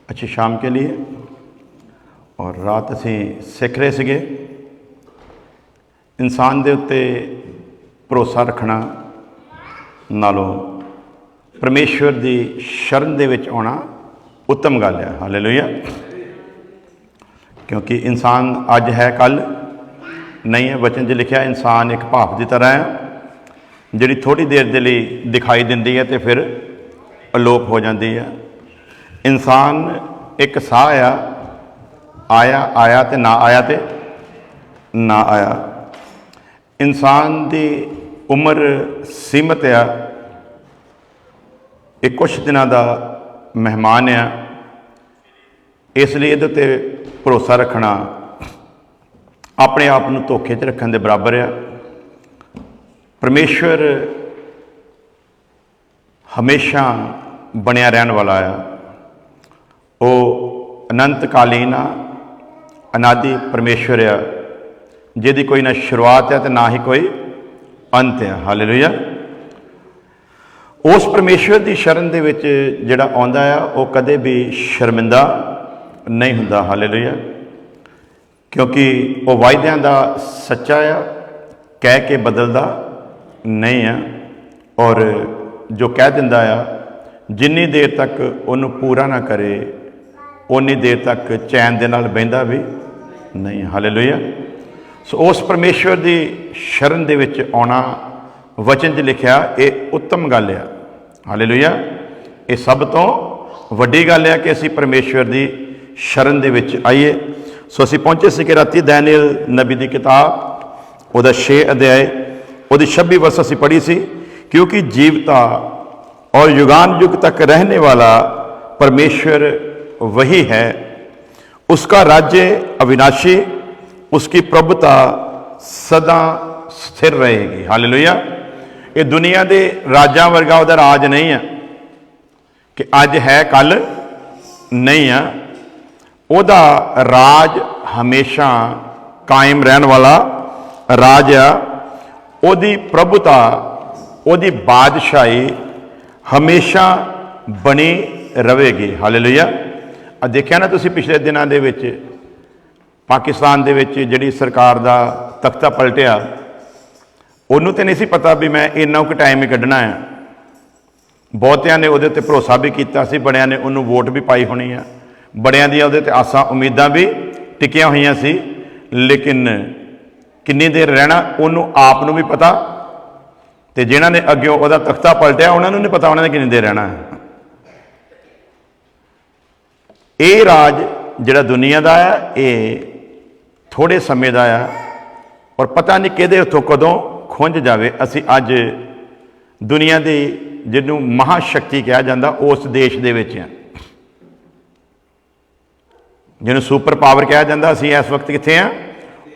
अच्छी शाम के लिए। और रात असी सीख रहे थे इंसान के उत्ते भरोसा रखना नालों परमेश्वर की शरण दे विच आना उत्तम गल है। हालेलुया। क्योंकि इंसान अज है कल नहीं है। वचन 'च लिखा इंसान एक भाप की तरह है जिहड़ी थोड़ी देर के लिए दिखाई दिंदी है तो फिर अलोप हो जाती है। इंसान एक साह आया आया तो ना आया तो ना आया। इंसान की उम्र सीमित आ। एक कुछ दिनों का मेहमान आ, इसलिए ये भरोसा रखना अपने आप को धोखे च रखने के बराबर आ। परमेश्वर हमेशा बनया रहन वाला आ। वो अनंतकालीन आ, अनादि परमेश्वर आ जिहदी कोई ना शुरुआत है तो ना ही कोई अंत है। हालेलुया। उस परमेश्वर की शरण दे विच जिहड़ा आउंदा आ वो कदे भी शर्मिंदा नहीं हुंदा। हालेलुया। क्योंकि वो वायदियां दा सच्चा आ, कह के बदलदा नहीं है। और जो कह दिंदा आ जिन्नी देर तक उन्होंने पूरा ना करे उन्नी देर तक चैन दे नाल बहिंदा भी नहीं। हालेलुया। सो उस परमेश्वर की शरण दे विच आउणा वचन 'च लिखिया ये उत्तम गल आ। हालेलुया। ये सब तो वड्डी गल है कि असीं परमेश्वर की शरण दे विच आइए। सो असीं पहुंचे सी कि राती दानियल नबी की किताब उहदा 6 अध्याय उहदी 26 वर्ष असीं पढ़ी सी। क्योंकि जीवता और युगान युग तक रहने वाला परमेश्वर वही है, उसका राज्य अविनाशी, उसकी प्रभुता सदा स्थिर रहेगी। हालेलुया। ये दुनिया के राजा वर्गा उहदा राज नहीं है कि अज है कल नहीं है। उहदा राज हमेशा कायम रहने वाला राज आ। उहदी प्रभुता उहदी बादशाही हमेशा बनी रहेगी। हालेलुया। आ देखिया ना तुसीं पिछले दिनों के विच पाकिस्तान दे विच जिहड़ी सरकार दा तख्ता पलटिया, उन्होंने तो नहीं सी पता भी मैं इन्ना कुछ टाइम ही कढ़ना है। बहुतियां ने उहदे ते भरोसा भी किया सी, बड़ियां ने उन्होंने वोट भी पाई होनी है, बड़ियां दी उहदे ते आसा उम्मीदां भी टिकियां हुई सी। लेकिन किन्नी देर रहना उन्होंने आप नूं भी पता, तो जिन्हों ने अग्यों उहदा तख्ता पलटिया उन्होंने नहीं पता उन्होंने किन्नी देर रहना है। ये राज जिहड़ा दुनिया का है ये थोड़े समय का आ और पता नहीं किहदे उत्थों कदों खुंज जाए। असी अज दुनिया की जिन्हों महाशक्ति कहा जाता उस देश दे विच हैं, जिन्हों सुपर पावर कहा जाता असी इस वक्त कित्थे हैं,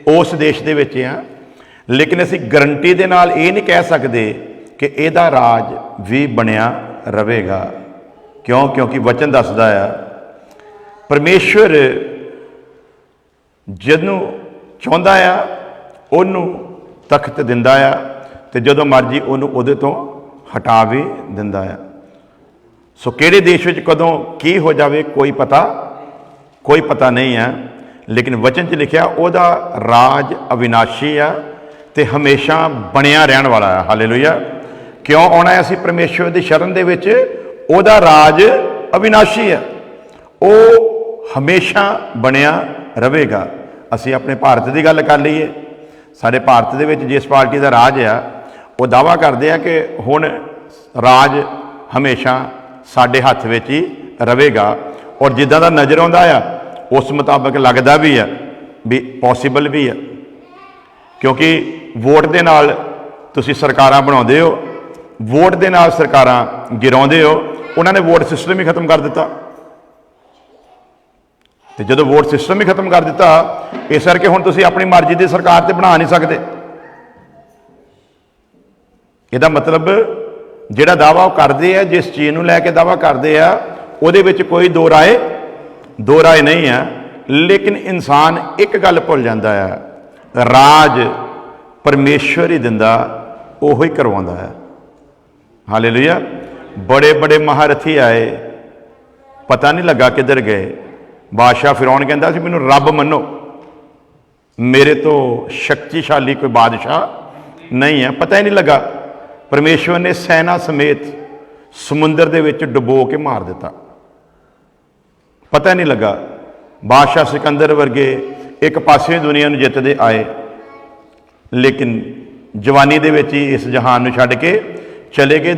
उस देश दे विच हैं। लेकिन असी गारंटी दे नाल ये नहीं कह सकते कि इहदा राज भी बनया रहेगा। क्यों? क्योंकि वचन दसदा है परमेश्वर जिन्हों चाहुंदा आ उहनूं तख्त दिंदा आ ते जदों मर्जी उहनूं उहदे तो हटा भी दिंदा आ। सो किहड़े देश विच कदों की हो जाए कोई पता नहीं है। लेकिन वचन 'च लिखिया उहदा राज अविनाशी आ ते हमेशा बनया रहन वाला है। हालेलुया। क्यों आउणा है असीं परमेश्वर की शरण दे विच? उहदा राज अविनाशी है, वो हमेशा बनया रहेगा। असीं अपने भारत की गल कर लीए, साडे भारत दे विच जिस पार्टी का राज आ वो दावा करते हैं कि हुण राज हमेशा साडे हत्थ विच ही रहेगा। और जिद्दां दा नज़र आउंदा आ उस मुताबक लगता भी है भी पॉसीबल भी है। क्योंकि वोट दे नाल तुसीं सरकारां बनाउंदे हो, वोट दे नाल सरकारां गिराउंदे हो। उन्होंने वोट सिस्टम ही खत्म कर दिता। तो जो वोट सिस्टम ही खत्म कर दिता इस करके हुण तुसीं अपनी मर्जी की सरकार तो बना नहीं सकते। इसदा मतलब जिहड़ा दावा वो करते हैं, जिस चीज़ को लैके दावा करते हैं उहदे विच कोई दो राय नहीं है। लेकिन इंसान एक गल भुल जाता है, राज परमेश्वर ही दिंदा, ओह ही करवाउंदा है। हालेलुया। बड़े बड़े महारथी आए, पता नहीं लगा किधर गए। बादशाह फिरौन कहता सी मैनू रब मनो, मेरे तो शक्तिशाली कोई बादशाह नहीं है। पता ही नहीं लगा, परमेश्वर ने सैना समेत समुंदर दे विच डुबो के मार दिता। पता नहीं लगा। बादशाह सिकंदर वर्गे एक पासे दुनिया नूं जितदे आए, लेकिन जवानी दे विच ही इस जहान नूं छड्ड के चले गए।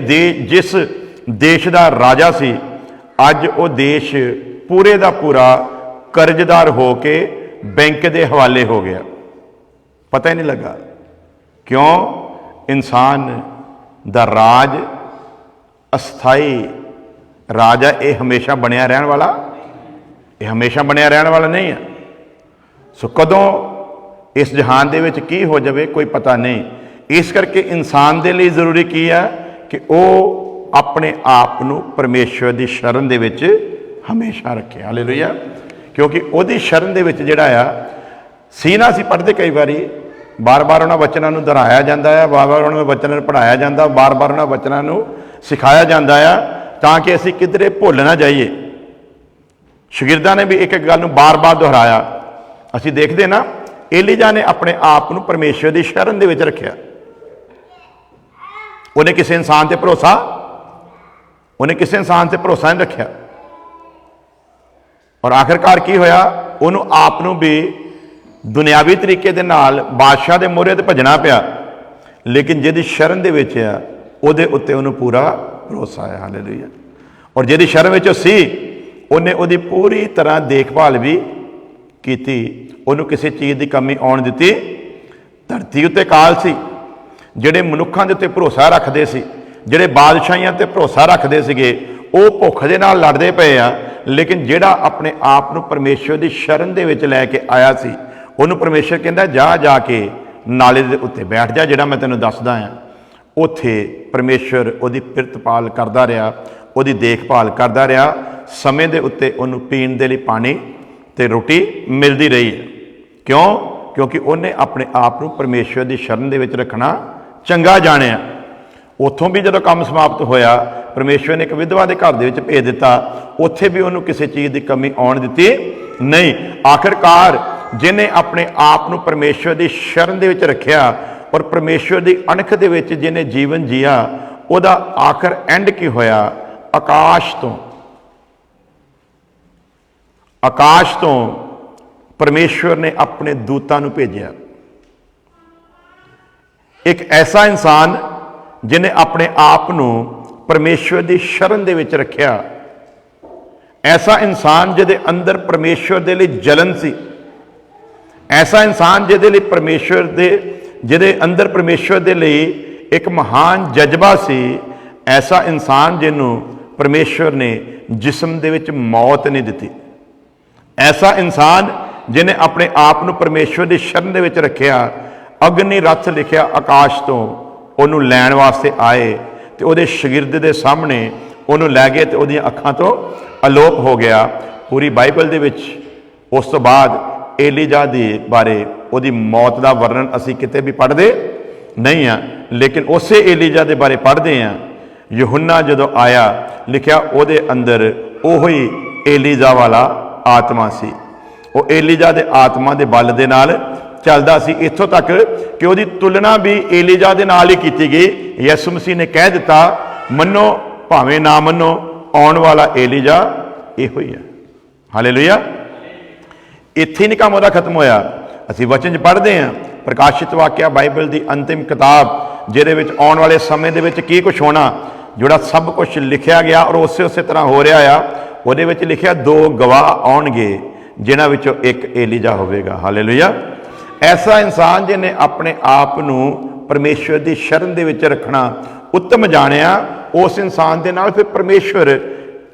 जिस देश का राजा सी, अज वो देश पूरे का पूरा कर्जदार हो के बैंक के हवाले हो गया। पता ही नहीं लगा। क्यों? इंसान दा राज अस्थाई राज है, ये हमेशा बनया रहने वाला, ये हमेशा बनया रहने वाला नहीं है। सो कदों इस जहान दे विच की हो जाए कोई पता नहीं। इस करके इंसान दे लिए जरूरी की है कि वो अपने आप नूं परमेश्वर की शरण दे विच हमेशा रखे। हालेलुया। क्योंकि वो शरण दे विच जिहड़ा आ सी ना, असीं पढ़दे कई बारी बार बार उन्हां वचनां नूं दोहराया जाता है, बार बार उन्हां वचनां नूं पढ़ाया जाता, बार बार उन्हां वचनां नूं सिखाया जाता है, ताकि असीं किधरे भुल ना जाइए। शगिरदां ने भी एक एक गल नूं बार बार दोहराया। असीं देखदे ना, एलीजा ने अपने आप नूं परमेश्वर की शरण दे विच रखिया। उन्हें किसी इंसान से भरोसा नहीं रखा। और आखिरकार की होया, उन्होंने आप भी दुनियावी तरीके दे नाल बादशाह के मोहरे ते भजना पिया, लेकिन जिहदी शरण दे विच आ उहदे उत्ते उन्होंने पूरा भरोसा है। हालेलुया। और जिहदी शरण विच सी, उन्हें उहदी पूरी तरह देखभाल भी की, उन्होंने किसी चीज़ की कमी आउण दित्ती। धरती उत्ते काल सी, ਜਿਹੜੇ ਮਨੁੱਖਾਂ ਦੇ ਉੱਤੇ ਭਰੋਸਾ ਰੱਖਦੇ ਸੀ, ਜਿਹੜੇ ਬਾਦਸ਼ਾਹੀਆਂ ਤੇ ਭਰੋਸਾ ਰੱਖਦੇ ਸੀਗੇ, ਉਹ ਭੁੱਖ ਦੇ ਨਾਲ ਲੜਦੇ ਪਏ ਆ। ਲੇਕਿਨ ਜਿਹੜਾ ਆਪਣੇ ਆਪ ਨੂੰ ਪਰਮੇਸ਼ਵਰ ਦੀ ਸ਼ਰਨ ਦੇ ਵਿੱਚ ਲੈ ਕੇ ਆਇਆ ਸੀ, ਉਹਨੂੰ ਪਰਮੇਸ਼ਵਰ ਕਹਿੰਦਾ ਜਾ ਕੇ ਨਾਲੇ ਦੇ ਉੱਤੇ ਬੈਠ ਜਾ, ਜਿਹੜਾ ਮੈਂ ਤੈਨੂੰ ਦੱਸਦਾ ਆ। ਉੱਥੇ ਪਰਮੇਸ਼ਵਰ ਉਹਦੀ ਪਿਰਤਪਾਲ ਕਰਦਾ ਰਿਹਾ, ਉਹਦੀ ਦੇਖਭਾਲ ਕਰਦਾ ਰਿਹਾ। ਸਮੇਂ ਦੇ ਉੱਤੇ ਉਹਨੂੰ ਪੀਣ ਦੇ ਲਈ ਪਾਣੀ ਤੇ ਰੋਟੀ ਮਿਲਦੀ ਰਹੀ ਹੈ। ਕਿਉਂ? क्योंकि उन्हें अपने आप को परमेश्वर की शरण दे विच रखना चंगा जानिया। उतों भी जो काम समाप्त होया, परमेश्वर ने एक विधवा के घर दे विच भेज दिता, उत्थे भी उन्होंने किसी चीज़ की कमी आउण दित्ती नहीं। आखिरकार जिन्हें अपने आप को परमेश्वर की शरण दे विच रखिया और परमेश्वर की अणख दे विच जिन्हें जीवन जिया, उहदा आखिर एंड की होया, आकाश तो परमेश्वर ने अपने दूतां नूं भेजिया। एक ऐसा इंसान जिन्हें अपने आप नूं परमेश्वर की शरण दे विच रखिया, ऐसा इंसान जिहदे अंदर परमेश्वर दे लई जलन सी, ऐसा इंसान जिहदे लई परमेश्वर दे जिहदे अंदर परमेश्वर दे लई एक महान जज्बा सी, ऐसा इंसान जिन्हों परमेश्वर ने जिस्म दे विच मौत नहीं दिती, ऐसा इंसान जिन्हें अपने आप को परमेश्वर की शरण दे विच रखिया। अग्नि रथ लिखिया आकाश तो उन्होंने लैण वास्ते आए, तो वो शगिरद के सामने उन्होंने लै गए, तो वो अखां तो अलोप हो गया। पूरी बाइबल दे विच उस तो बाद एलीजा के बारे वो मौत का वर्णन असी किते भी पढ़ते नहीं हाँ, लेकिन उस एलीजा के बारे पढ़ते हैं। यूहन्ना जदों आया, लिखिया वो अंदर ओही एलीजा वाला आत्मा सी, वो एलीजा के आत्मा के बल दे नाल चलदा सी। इत्थों तक कि उसकी तुलना भी एलीजा के नाल ही की गई। यसु मसीह ने कह दिता, मनो भावें ना मनो, आउण वाला एलीजा इहो ही है। हालेलुया। इत्थे नहीं काम उहदा खत्म होया। असीं वचन पढ़ते हैं, प्रकाशित वाक्या बाइबल की अंतिम किताब, जिहदे विच आउण वाले समय दे विच की कुछ होना, जोड़ा सब कुछ लिखिया गया और उस तरह हो रहा आ। उहदे विच लिखिया 2 गवाह आउणगे, जिन्हां विचों एक एलीजा होवेगा। हालेलुया। ऐसा इंसान जिन्हें अपने आप को परमेश्वर की शरण दे विच रखना उत्तम जानिया, उस इंसान के नाल फिर परमेश्वर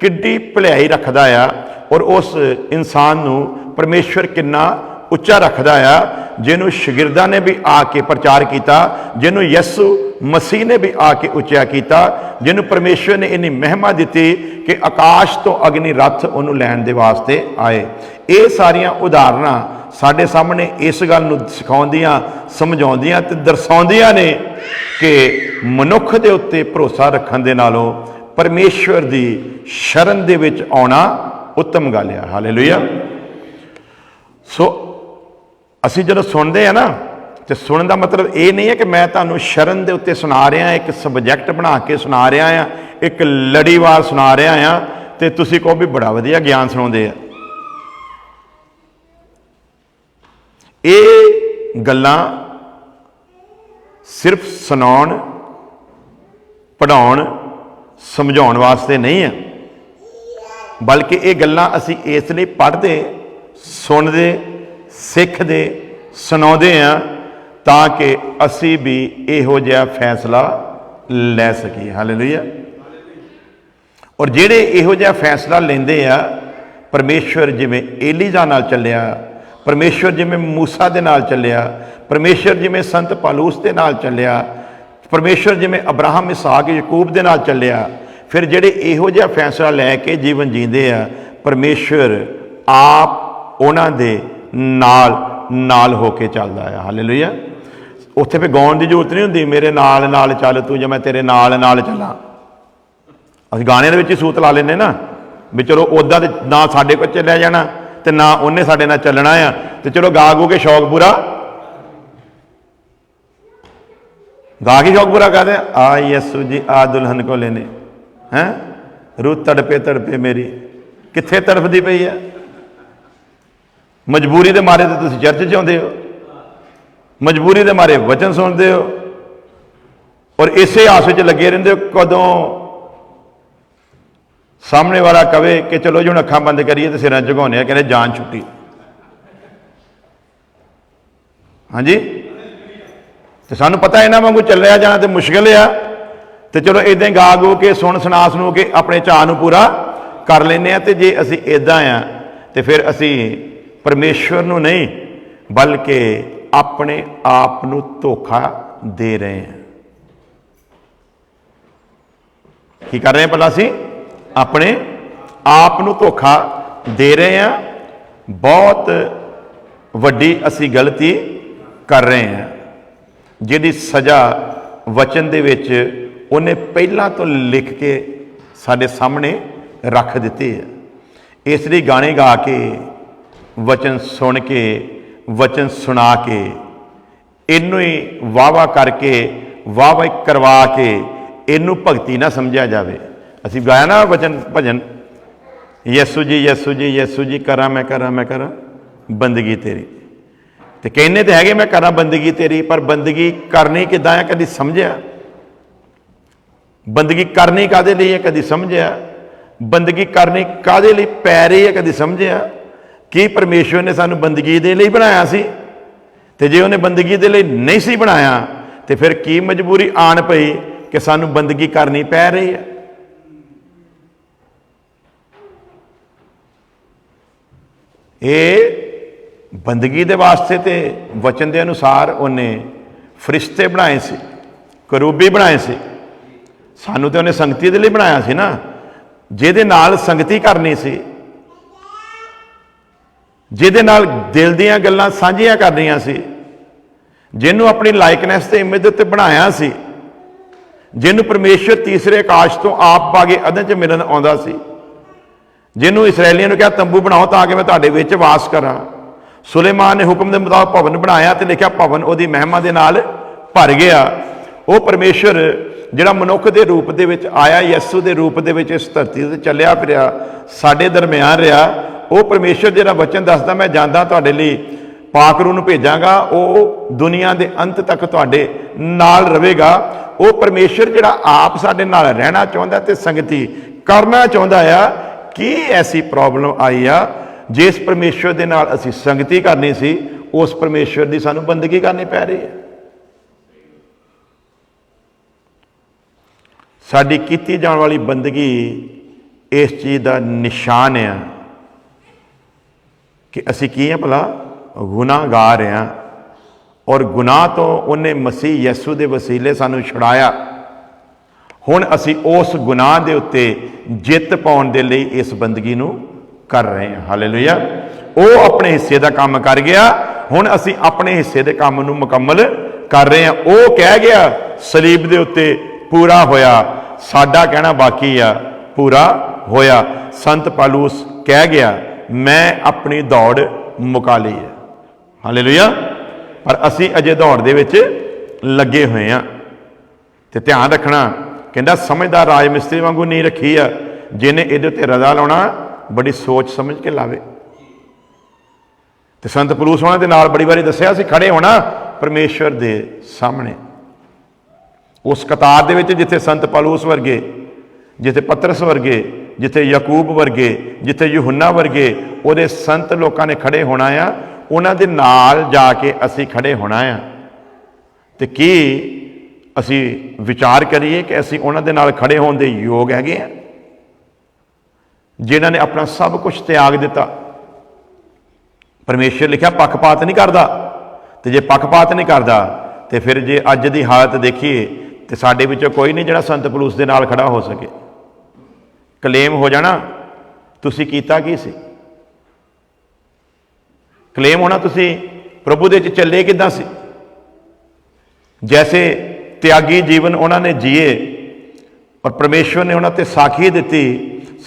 किड्डी भलाई रखदा आ, और उस इंसान नूं परमेश्वर कितना उच्चा रखदा आ, जिन्हों शगिरदां ने भी आके प्रचार किया, जिन्हों यसु मसीह ने भी आके उच्चा किया, जिन्हों परमेश्वर ने इन्नी महिमा दी कि आकाश तो अग्नि रथ उन्होंने लैण दे वास्ते आए। ये सारिया उदाहरण साडे सामने इस गल नूं सिखाउंदियां, समझाउंदियां ते दर्शाउंदियां ने कि मनुख दे उत्ते भरोसा रखण दे नालों परमेश्वर की शरण दे विच आउणा उत्तम गल है। हालेलुया। सो असी जो सुनते हैं ना, तो सुनने का मतलब ये नहीं है कि मैं तुहानूं शरण के उत्ते सुना रहा, एक सबजैक्ट बना के सुना रहा हाँ, एक लड़ीवार सुना रहा हाँ, तो तुसीं कहो भी बड़ा वधिया ज्ञान सुणाउंदे आ। ये गल्लां सिर्फ सुनाउण, पढ़ाउण, समझाउण वास्ते नहीं है, बल्कि ये गल्लां असीं इसलिए पढ़ते, सुनते, सिखते, सुणाउंदे हैं ताकि असी भी इहो जिहा फैसला लै सकीए। हालेलुया। और जिहड़े इहो जिहा फैसला लेंदे आ, परमेश्वर जिवें एलीजा नाल चलिया, परमेश्वर जिवें मूसा दे नाल चलिया, परमेश्वर जिवें संत पालूस दे नाल चलिया, परमेश्वर जिवें अब्राहम इसहाक याकूब दे नाल चलिया, फिर जिहड़े इहो जिहा फैसला लैके जीवन जींदे आ, परमेश्वर आप उन्हां दे नाल होके चलदा है। हालेलुया। उत्थे फिर गाउण की जरूरत नहीं हुंदी, मेरे नाल चल तू, जो मैं तेरे नाल चला। असीं गाने दे विच ही सूत ला लेने ना भी चलो उदा तो ना साडे कोल चलिया जाना तो ना उन्हें साडे नाल चलना आ, तो चलो गा गू के शौक पूरा, गा के शौक पूरा कर दे। आ यसू जी आ दुल्हन को लेने हैं, रूह तड़पे तड़पे मेरी, कित्थे तड़फदी पई है। मजबूरी के मारे तो तुसीं चर्च च आउंदे हो, मजबूरी के मारे वचन सुनते हो, और इसे आस में लगे रहंदे हो कदों सामने वाला कहे कि चलो जी हुण अखां बंद करिए तो सिरां झुकाउने, कहते जान छुट्टी। हाँ जी, तो सानू पता इन्हां वांगू चलिया जाना तो मुश्किल आ, तो चलो इदां गा गू के सुन सुना के अपने चाह नूं पूरा कर लैंदे आ। तो जे असीं इदां आ तो फिर असीं परमेश्वर नूं नहीं बल्कि अपने आप नूं धोखा दे रहे हैं। की कर रहे हैं भला? असीं अपने आप नूं धोखा दे रहे हैं। बहुत वड्डी असीं गलती कर रहे हैं, जिहदी सज़ा वचन दे विच उन्हें पहलां तो लिख के साडे सामने रख दित्ती है। इसलिए गाने गा के, वचन सुन के, वचन सुना के, इनू ही वाह करके, वाह करवा के इनू भगती ना समझा जाए। असी गाया ना वचन भजन, यसू जी यसू जी करा मैं करा बंदगी तेरी, तो कहने तो है मैं करा बंदगी तेरी, पर बंदगी करनी किदां है कदी समझिया? बंदगी करनी कादे लिए है कदी समझिया? बंदगी करनी कादे लिए पै रही है कदी समझिया? कि परमेश्वर ने सानू बंदगी दे लिए बनाया सी, ते जे उन्हें बंदगी दे लिए नहीं सी बनाया तो फिर की मजबूरी आन पई कि सानू बंदगी करनी पै रही है? ये बंदगी दे वास्ते ते वचन के अनुसार उन्हें फरिश्ते बनाए सी, करूबी बनाए सी। सानू तो उन्हें संगति दे लिए बनाया सी ना, जिहदे नाल संगति करनी सी, जिहदे नाल दिल दीयां गल्लां सांझियां करनियां सी, जिन्हों अपनी लाइकनेस ते इमेज ते बनाया सी, जिन्हों परमेश्वर तीसरे आकाश तो आप पागे अदन च मिलन आउंदा सी, जिन्हों इसराइलियों ने कहा तंबू बनाओ ताकि मैं तुहाडे विच वास करा। सुलेमान ने हुक्म के मुताबिक भवन बनाया तो लिखा भवन उहदी महिमा दे नाल भर गया। वो परमेश्वर जिहड़ा मनुख के रूप दे विच आया, यसू के रूप दे विच इस धरती ते चलिया फिरिया, साडे दरम्यान रहा, वो परमेश्वर जिहड़ा वचन दसदा मैं जांदा तुहाडे लई पाक रूह नूं भेजांगा, वो दुनिया के अंत तक तुहाडे नाल रहेगा। वो परमेश्वर जिहड़ा आप साडे नाल रहना चाहुंदा ते संगति करना चाहुंदा आ। कि ऐसी प्रॉब्लम आई आ जिस परमेश्वर दे नाल असीं संगति करनी सी, उस परमेश्वर की सानू बंदगी करनी पै रही है। साडी कीती जाने वाली बंदगी इस चीज़ का निशान है कि असीं की हैं भला? गुनाहगार हैं, और गुनाह तो उन्हें मसीह यसू दे वसीले सानू छुड़ाया। हुण असीं उस गुनाह दे उत्ते जित पाउण दे लई इस बंदगी नूं कर रहे हैं। हालेलुया। वो अपने हिस्से का काम कर गया, हुण असीं अपने हिस्से के काम नूं मुकम्मल कर रहे हैं। वो कह गया सलीब दे उत्ते पूरा होया, ਸਾਡਾ ਕਹਿਣਾ ਬਾਕੀ ਆ ਪੂਰਾ ਹੋਇਆ। ਸੰਤ ਪੌਲੁਸ ਕਹਿ ਗਿਆ ਮੈਂ ਆਪਣੀ ਦੌੜ ਮੁਕਾ ਲਈ ਹੈ। ਹਾਲੇਲੂਇਆ। ਪਰ ਅਸੀਂ ਅਜੇ ਦੌੜ ਦੇ ਵਿੱਚ ਲੱਗੇ ਹੋਏ ਹਾਂ। ਤੇ ਧਿਆਨ ਰੱਖਣਾ, ਕਹਿੰਦਾ ਸਮਝਦਾਰ ਰਾਜ ਮਿਸਤਰੀ ਵਾਂਗੂ ਨਹੀਂ ਰੱਖੀ ਆ, ਜਿਹਨੇ ਇਹਦੇ ਉੱਤੇ ਰਜ਼ਾ ਲਾਉਣਾ ਬੜੀ ਸੋਚ ਸਮਝ ਕੇ ਲਾਵੇ। ਤੇ ਸੰਤ ਪੌਲੁਸ ਉਹਨਾਂ ਦੇ ਨਾਲ ਬੜੀ ਵਾਰੀ ਦੱਸਿਆ ਸੀ ਖੜੇ ਹੋਣਾ ਪਰਮੇਸ਼ਵਰ ਦੇ ਸਾਹਮਣੇ। ਉਸ ਕਤਾਰ ਦੇ ਵਿੱਚ ਜਿੱਥੇ ਸੰਤ ਪੌਲੁਸ ਵਰਗੇ, ਜਿੱਥੇ ਪਤਰਸ ਵਰਗੇ, ਜਿੱਥੇ ਯਾਕੂਬ ਵਰਗੇ, ਜਿੱਥੇ ਯੂਹੰਨਾ ਵਰਗੇ ਉਹਦੇ ਸੰਤ ਲੋਕਾਂ ਨੇ ਖੜੇ ਹੋਣਾ ਆ, ਉਹਨਾਂ ਦੇ ਨਾਲ ਜਾ ਕੇ ਅਸੀਂ ਖੜੇ ਹੋਣਾ ਆ। ਤੇ ਕੀ ਅਸੀਂ ਵਿਚਾਰ ਕਰੀਏ ਕਿ ਅਸੀਂ ਉਹਨਾਂ ਦੇ ਨਾਲ ਖੜੇ ਹੋਣ ਦੇ ਯੋਗ ਹੈਗੇ ਆ, ਜਿਨ੍ਹਾਂ ਨੇ ਆਪਣਾ ਸਭ ਕੁਝ ਤਿਆਗ ਦਿੱਤਾ। ਪਰਮੇਸ਼ਰ ਲਿਖਿਆ ਪੱਖਪਾਤ ਨਹੀਂ ਕਰਦਾ, ਤੇ ਜੇ ਪੱਖਪਾਤ ਨਹੀਂ ਕਰਦਾ ਤੇ ਫਿਰ ਜੇ ਅੱਜ ਦੀ ਹਾਲਤ ਦੇਖੀਏ ਤੇ ਸਾਡੇ ਵਿੱਚੋਂ ਕੋਈ ਨਹੀਂ ਜਿਹੜਾ ਸੰਤ ਪੌਲੁਸ ਦੇ ਨਾਲ ਖੜਾ ਹੋ ਸਕੇ। ਕਲੇਮ ਹੋ ਜਾਣਾ ਤੁਸੀਂ ਕੀਤਾ ਕੀ ਸੀ, ਕਲੇਮ ਹੋਣਾ ਤੁਸੀਂ ਪ੍ਰਭੂ ਦੇ ਵਿੱਚ ਚੱਲੇ ਕਿੱਦਾਂ ਸੀ। ਜੈਸੇ ਤਿਆਗੀ ਜੀਵਨ ਉਹਨਾਂ ਨੇ ਜੀਏ ਔਰ ਪਰਮੇਸ਼ਵਰ ਨੇ ਉਹਨਾਂ ਤੇ ਸਾਖੀ ਦਿੱਤੀ,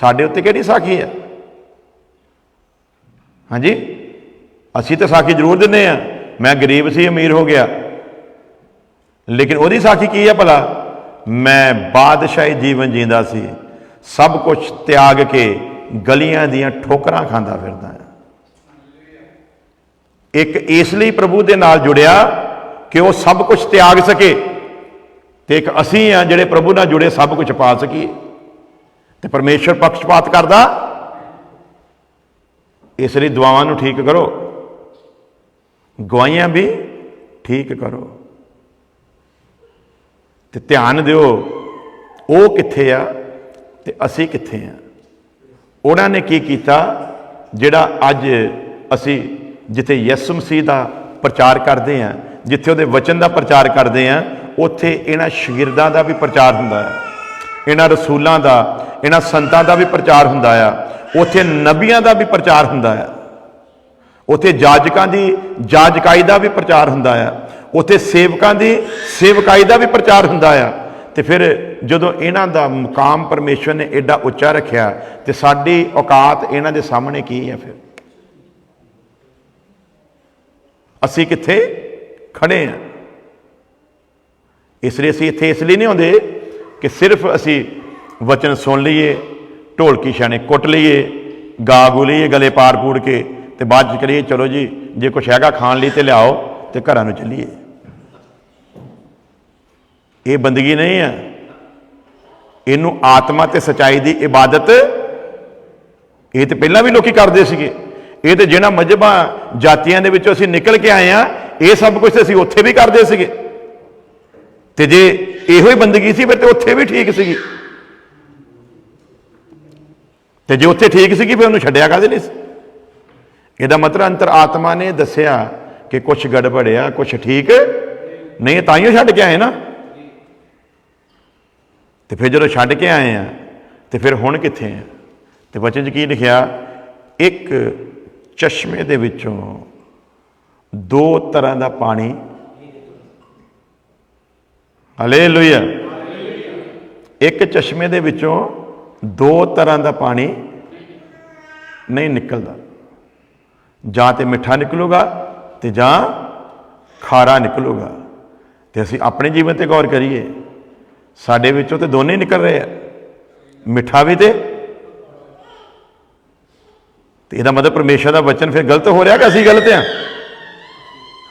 ਸਾਡੇ ਉੱਤੇ ਕਿਹੜੀ ਸਾਖੀ ਹੈ? ਹਾਂਜੀ, ਅਸੀਂ ਤਾਂ ਸਾਖੀ ਜ਼ਰੂਰ ਦਿੰਦੇ ਹਾਂ, ਮੈਂ ਗਰੀਬ ਸੀ ਅਮੀਰ ਹੋ ਗਿਆ, ਲੇਕਿਨ ਉਹਦੀ ਸਾਖੀ ਕੀ ਹੈ ਭਲਾ? ਮੈਂ ਬਾਦਸ਼ਾਹੀ ਜੀਵਨ ਜੀਂਦਾ ਸੀ, ਸਭ ਕੁਝ ਤਿਆਗ ਕੇ ਗਲੀਆਂ ਦੀਆਂ ਠੋਕਰਾਂ ਖਾਂਦਾ ਫਿਰਦਾ ਹੈ। ਇੱਕ ਇਸ ਲਈ ਪ੍ਰਭੂ ਦੇ ਨਾਲ ਜੁੜਿਆ ਕਿ ਉਹ ਸਭ ਕੁਝ ਤਿਆਗ ਸਕੇ, ਤੇ ਇੱਕ ਅਸੀਂ ਆ ਜਿਹੜੇ ਪ੍ਰਭੂ ਨਾਲ ਜੁੜੇ ਸਭ ਕੁਝ ਪਾ ਸਕੀਏ। ਤੇ ਪਰਮੇਸ਼ਰ ਪੱਖਪਾਤ ਕਰਦਾ, ਇਸ ਲਈ ਦੁਆਵਾਂ ਨੂੰ ਠੀਕ ਕਰੋ, ਗਵਾਹੀਆਂ ਵੀ ਠੀਕ ਕਰੋ। ਤੇ ਧਿਆਨ ਦਿਓ ਉਹ ਕਿੱਥੇ ਆ ਤੇ ਅਸੀਂ ਕਿੱਥੇ ਆ। ਉਹਨਾਂ ਨੇ ਕੀ ਕੀਤਾ ਜਿਹੜਾ ਅੱਜ ਅਸੀਂ ਜਿੱਥੇ ਯਿਸੂ ਮਸੀਹ ਦਾ ਪ੍ਰਚਾਰ ਕਰਦੇ ਹਾਂ, ਜਿੱਥੇ ਉਹਦੇ ਵਚਨ ਦਾ ਪ੍ਰਚਾਰ ਕਰਦੇ ਹਾਂ, ਉੱਥੇ ਇਹਨਾਂ ਸ਼ਾਗਿਰਦਾਂ ਦਾ ਵੀ ਪ੍ਰਚਾਰ ਹੁੰਦਾ ਹੈ, ਇਹਨਾਂ ਰਸੂਲਾਂ ਦਾ, ਇਹਨਾਂ ਸੰਤਾਂ ਦਾ ਵੀ ਪ੍ਰਚਾਰ ਹੁੰਦਾ ਆ, ਉੱਥੇ ਨਬੀਆਂ ਦਾ ਵੀ ਪ੍ਰਚਾਰ ਹੁੰਦਾ ਆ, ਉੱਥੇ ਜਾਜਕਾਂ ਦੀ ਜਾਜਕਾਈ ਦਾ ਵੀ ਪ੍ਰਚਾਰ ਹੁੰਦਾ ਆ, ਉੱਥੇ ਸੇਵਕਾਂ ਦੀ ਸੇਵਕਾਈ ਦਾ ਵੀ ਪ੍ਰਚਾਰ ਹੁੰਦਾ ਆ। ਤੇ ਫਿਰ ਜਦੋਂ ਇਹਨਾਂ ਦਾ ਮੁਕਾਮ ਪਰਮੇਸ਼ਵਰ ਨੇ ਐਡਾ ਉੱਚਾ ਰੱਖਿਆ ਤੇ ਸਾਡੀ ਔਕਾਤ ਇਹਨਾਂ ਦੇ ਸਾਹਮਣੇ ਕੀ ਹੈ? ਫਿਰ ਅਸੀਂ ਕਿੱਥੇ ਖੜੇ ਹਾਂ? ਇਸ ਲਈ ਅਸੀਂ ਇੱਥੇ ਇਸ ਲਈ ਨਹੀਂ ਆਉਂਦੇ ਕਿ ਸਿਰਫ ਅਸੀਂ ਵਚਨ ਸੁਣ ਲਈਏ, ਢੋਲਕੀ ਛਾਣੇ ਕੁੱਟ ਲਈਏ, ਗਾ gu ਲਈਏ ਗਲੇ ਪਾੜ ਪੂੜ ਕੇ, ਤੇ ਬਾਅਦ 'ਚ ਕਰੀਏ ਚਲੋ ਜੀ ਜੇ ਕੁਛ ਹੈਗਾ ਖਾਣ ਲਈ ਤੇ ਲਿਆਓ ਤੇ ਘਰਾਂ ਨੂੰ ਚੱਲੀਏ। ਇਹ ਬੰਦਗੀ ਨਹੀਂ ਹੈ, ਇਹਨੂੰ ਆਤਮਾ ਤੇ ਸੱਚਾਈ ਦੀ ਇਬਾਦਤ, ਇਹ ਤੇ ਪਹਿਲਾਂ ਵੀ ਲੋਕੀ ਕਰਦੇ ਸੀਗੇ। ਇਹ ਤੇ ਜਿਹਨਾਂ ਮਜ਼ਹਬਾਂ ਜਾਤੀਆਂ ਦੇ ਵਿੱਚੋਂ ਅਸੀਂ ਨਿਕਲ ਕੇ ਆਏ ਹਾਂ, ਇਹ ਸਭ ਕੁਝ ਅਸੀਂ ਉੱਥੇ ਵੀ ਕਰਦੇ ਸੀਗੇ। ਤੇ ਜੇ ਇਹੋ ਹੀ ਬੰਦਗੀ ਸੀ ਫਿਰ ਤੇ ਉੱਥੇ ਵੀ ਠੀਕ ਸੀਗੀ, ਤੇ ਜੇ ਉੱਥੇ ਠੀਕ ਸੀਗੀ ਫਿਰ ਉਹਨੂੰ ਛੱਡਿਆ ਕਾਹਦੇ ਨਹੀਂ ਸੀ? ਇਹਦਾ ਮਤਲਬ ਅੰਤਰ ਆਤਮਾ ਨੇ ਦੱਸਿਆ ਕਿ ਕੁਛ ਗੜਬੜਿਆ, ਕੁਛ ਠੀਕ ਨਹੀਂ, ਤਾਈਓ ਛੱਡ ਕੇ ਆਏ ਨਾ। ਤੇ ਫਿਰ ਜਦੋਂ ਛੱਡ ਕੇ ਆਏ ਆ ਤੇ ਫਿਰ ਹੁਣ ਕਿੱਥੇ ਆ? ਤੇ ਵਚਨ 'ਚ ਕੀ ਲਿਖਿਆ? ਇੱਕ ਚਸ਼ਮੇ ਦੇ ਵਿੱਚੋਂ ਦੋ ਤਰ੍ਹਾਂ ਦਾ ਪਾਣੀ, ਹਾਲੇਲੂਇਆ, ਇੱਕ ਚਸ਼ਮੇ ਦੇ ਵਿੱਚੋਂ ਦੋ ਤਰ੍ਹਾਂ ਦਾ ਪਾਣੀ ਨਹੀਂ ਨਿਕਲਦਾ, ਜਾਂ ਤੇ ਮਿੱਠਾ ਨਿਕਲੂਗਾ ਤੇ ਜਾਂ ਖਾਰਾ ਨਿਕਲੂਗਾ। ਤੇ ਅਸੀਂ ਆਪਣੇ ਜੀਵਨ ਤੇ ਗੌਰ ਕਰੀਏ, ਸਾਡੇ ਵਿੱਚੋਂ ਤੇ ਦੋਨੇ ਨਿਕਲ ਰਹੇ ਆ, ਮਿੱਠਾ ਵੀ ਤੇ ਇਹਦਾ ਮਤਲਬ ਪਰਮੇਸ਼ਰ ਦਾ ਵਚਨ ਫਿਰ ਗਲਤ ਹੋ ਰਿਹਾ ਕਿ ਅਸੀਂ ਗਲਤ ਆ?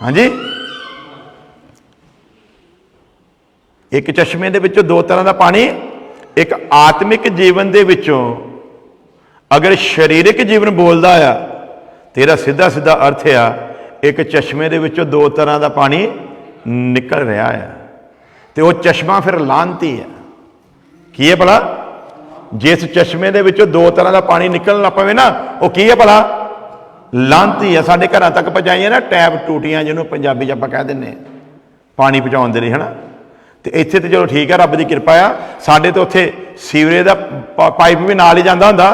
ਹਾਂਜੀ, ਇੱਕ ਚਸ਼ਮੇ ਦੇ ਵਿੱਚੋਂ ਦੋ ਤਰ੍ਹਾਂ ਦਾ ਪਾਣੀ, ਇੱਕ ਆਤਮਿਕ ਜੀਵਨ ਦੇ ਵਿੱਚੋਂ ਅਗਰ ਸਰੀਰਕ ਜੀਵਨ ਬੋਲਦਾ ਆ ਤੇ ਇਹਦਾ ਸਿੱਧਾ ਸਿੱਧਾ ਅਰਥ ਆ ਇੱਕ ਚਸ਼ਮੇ ਦੇ ਵਿੱਚੋਂ ਦੋ ਤਰ੍ਹਾਂ ਦਾ ਪਾਣੀ ਨਿਕਲ ਰਿਹਾ ਆ, ਤੇ ਉਹ ਚਸ਼ਮਾ ਫਿਰ ਲਾਹਨਤੀ ਹੈ। ਕੀ ਹੈ ਭਲਾ? ਜਿਸ ਚਸ਼ਮੇ ਦੇ ਵਿੱਚੋਂ ਦੋ ਤਰ੍ਹਾਂ ਦਾ ਪਾਣੀ ਨਿਕਲਣ ਲੱਗ ਪਵੇ ਨਾ, ਉਹ ਕੀ ਹੈ ਭਲਾ? ਲਾਹਨਤੀ ਹੈ। ਸਾਡੇ ਘਰਾਂ ਤੱਕ ਪਹੁੰਚਾਈਆਂ ਨਾ ਟੈਪ ਟੂਟੀਆਂ, ਜਿਹਨੂੰ ਪੰਜਾਬੀ 'ਚ ਆਪਾਂ ਕਹਿ ਦਿੰਦੇ ਪਾਣੀ ਪਹੁੰਚਾਉਣ ਦੇ ਲਈ, ਹੈ ਨਾ। ਤੇ ਇੱਥੇ ਤੇ ਚਲੋ ਠੀਕ ਹੈ, ਰੱਬ ਦੀ ਕਿਰਪਾ ਆ, ਸਾਡੇ ਤਾਂ ਉੱਥੇ ਸੀਵਰੇਜ ਦਾ ਪਾਈਪ ਵੀ ਨਾਲ ਹੀ ਜਾਂਦਾ ਹੁੰਦਾ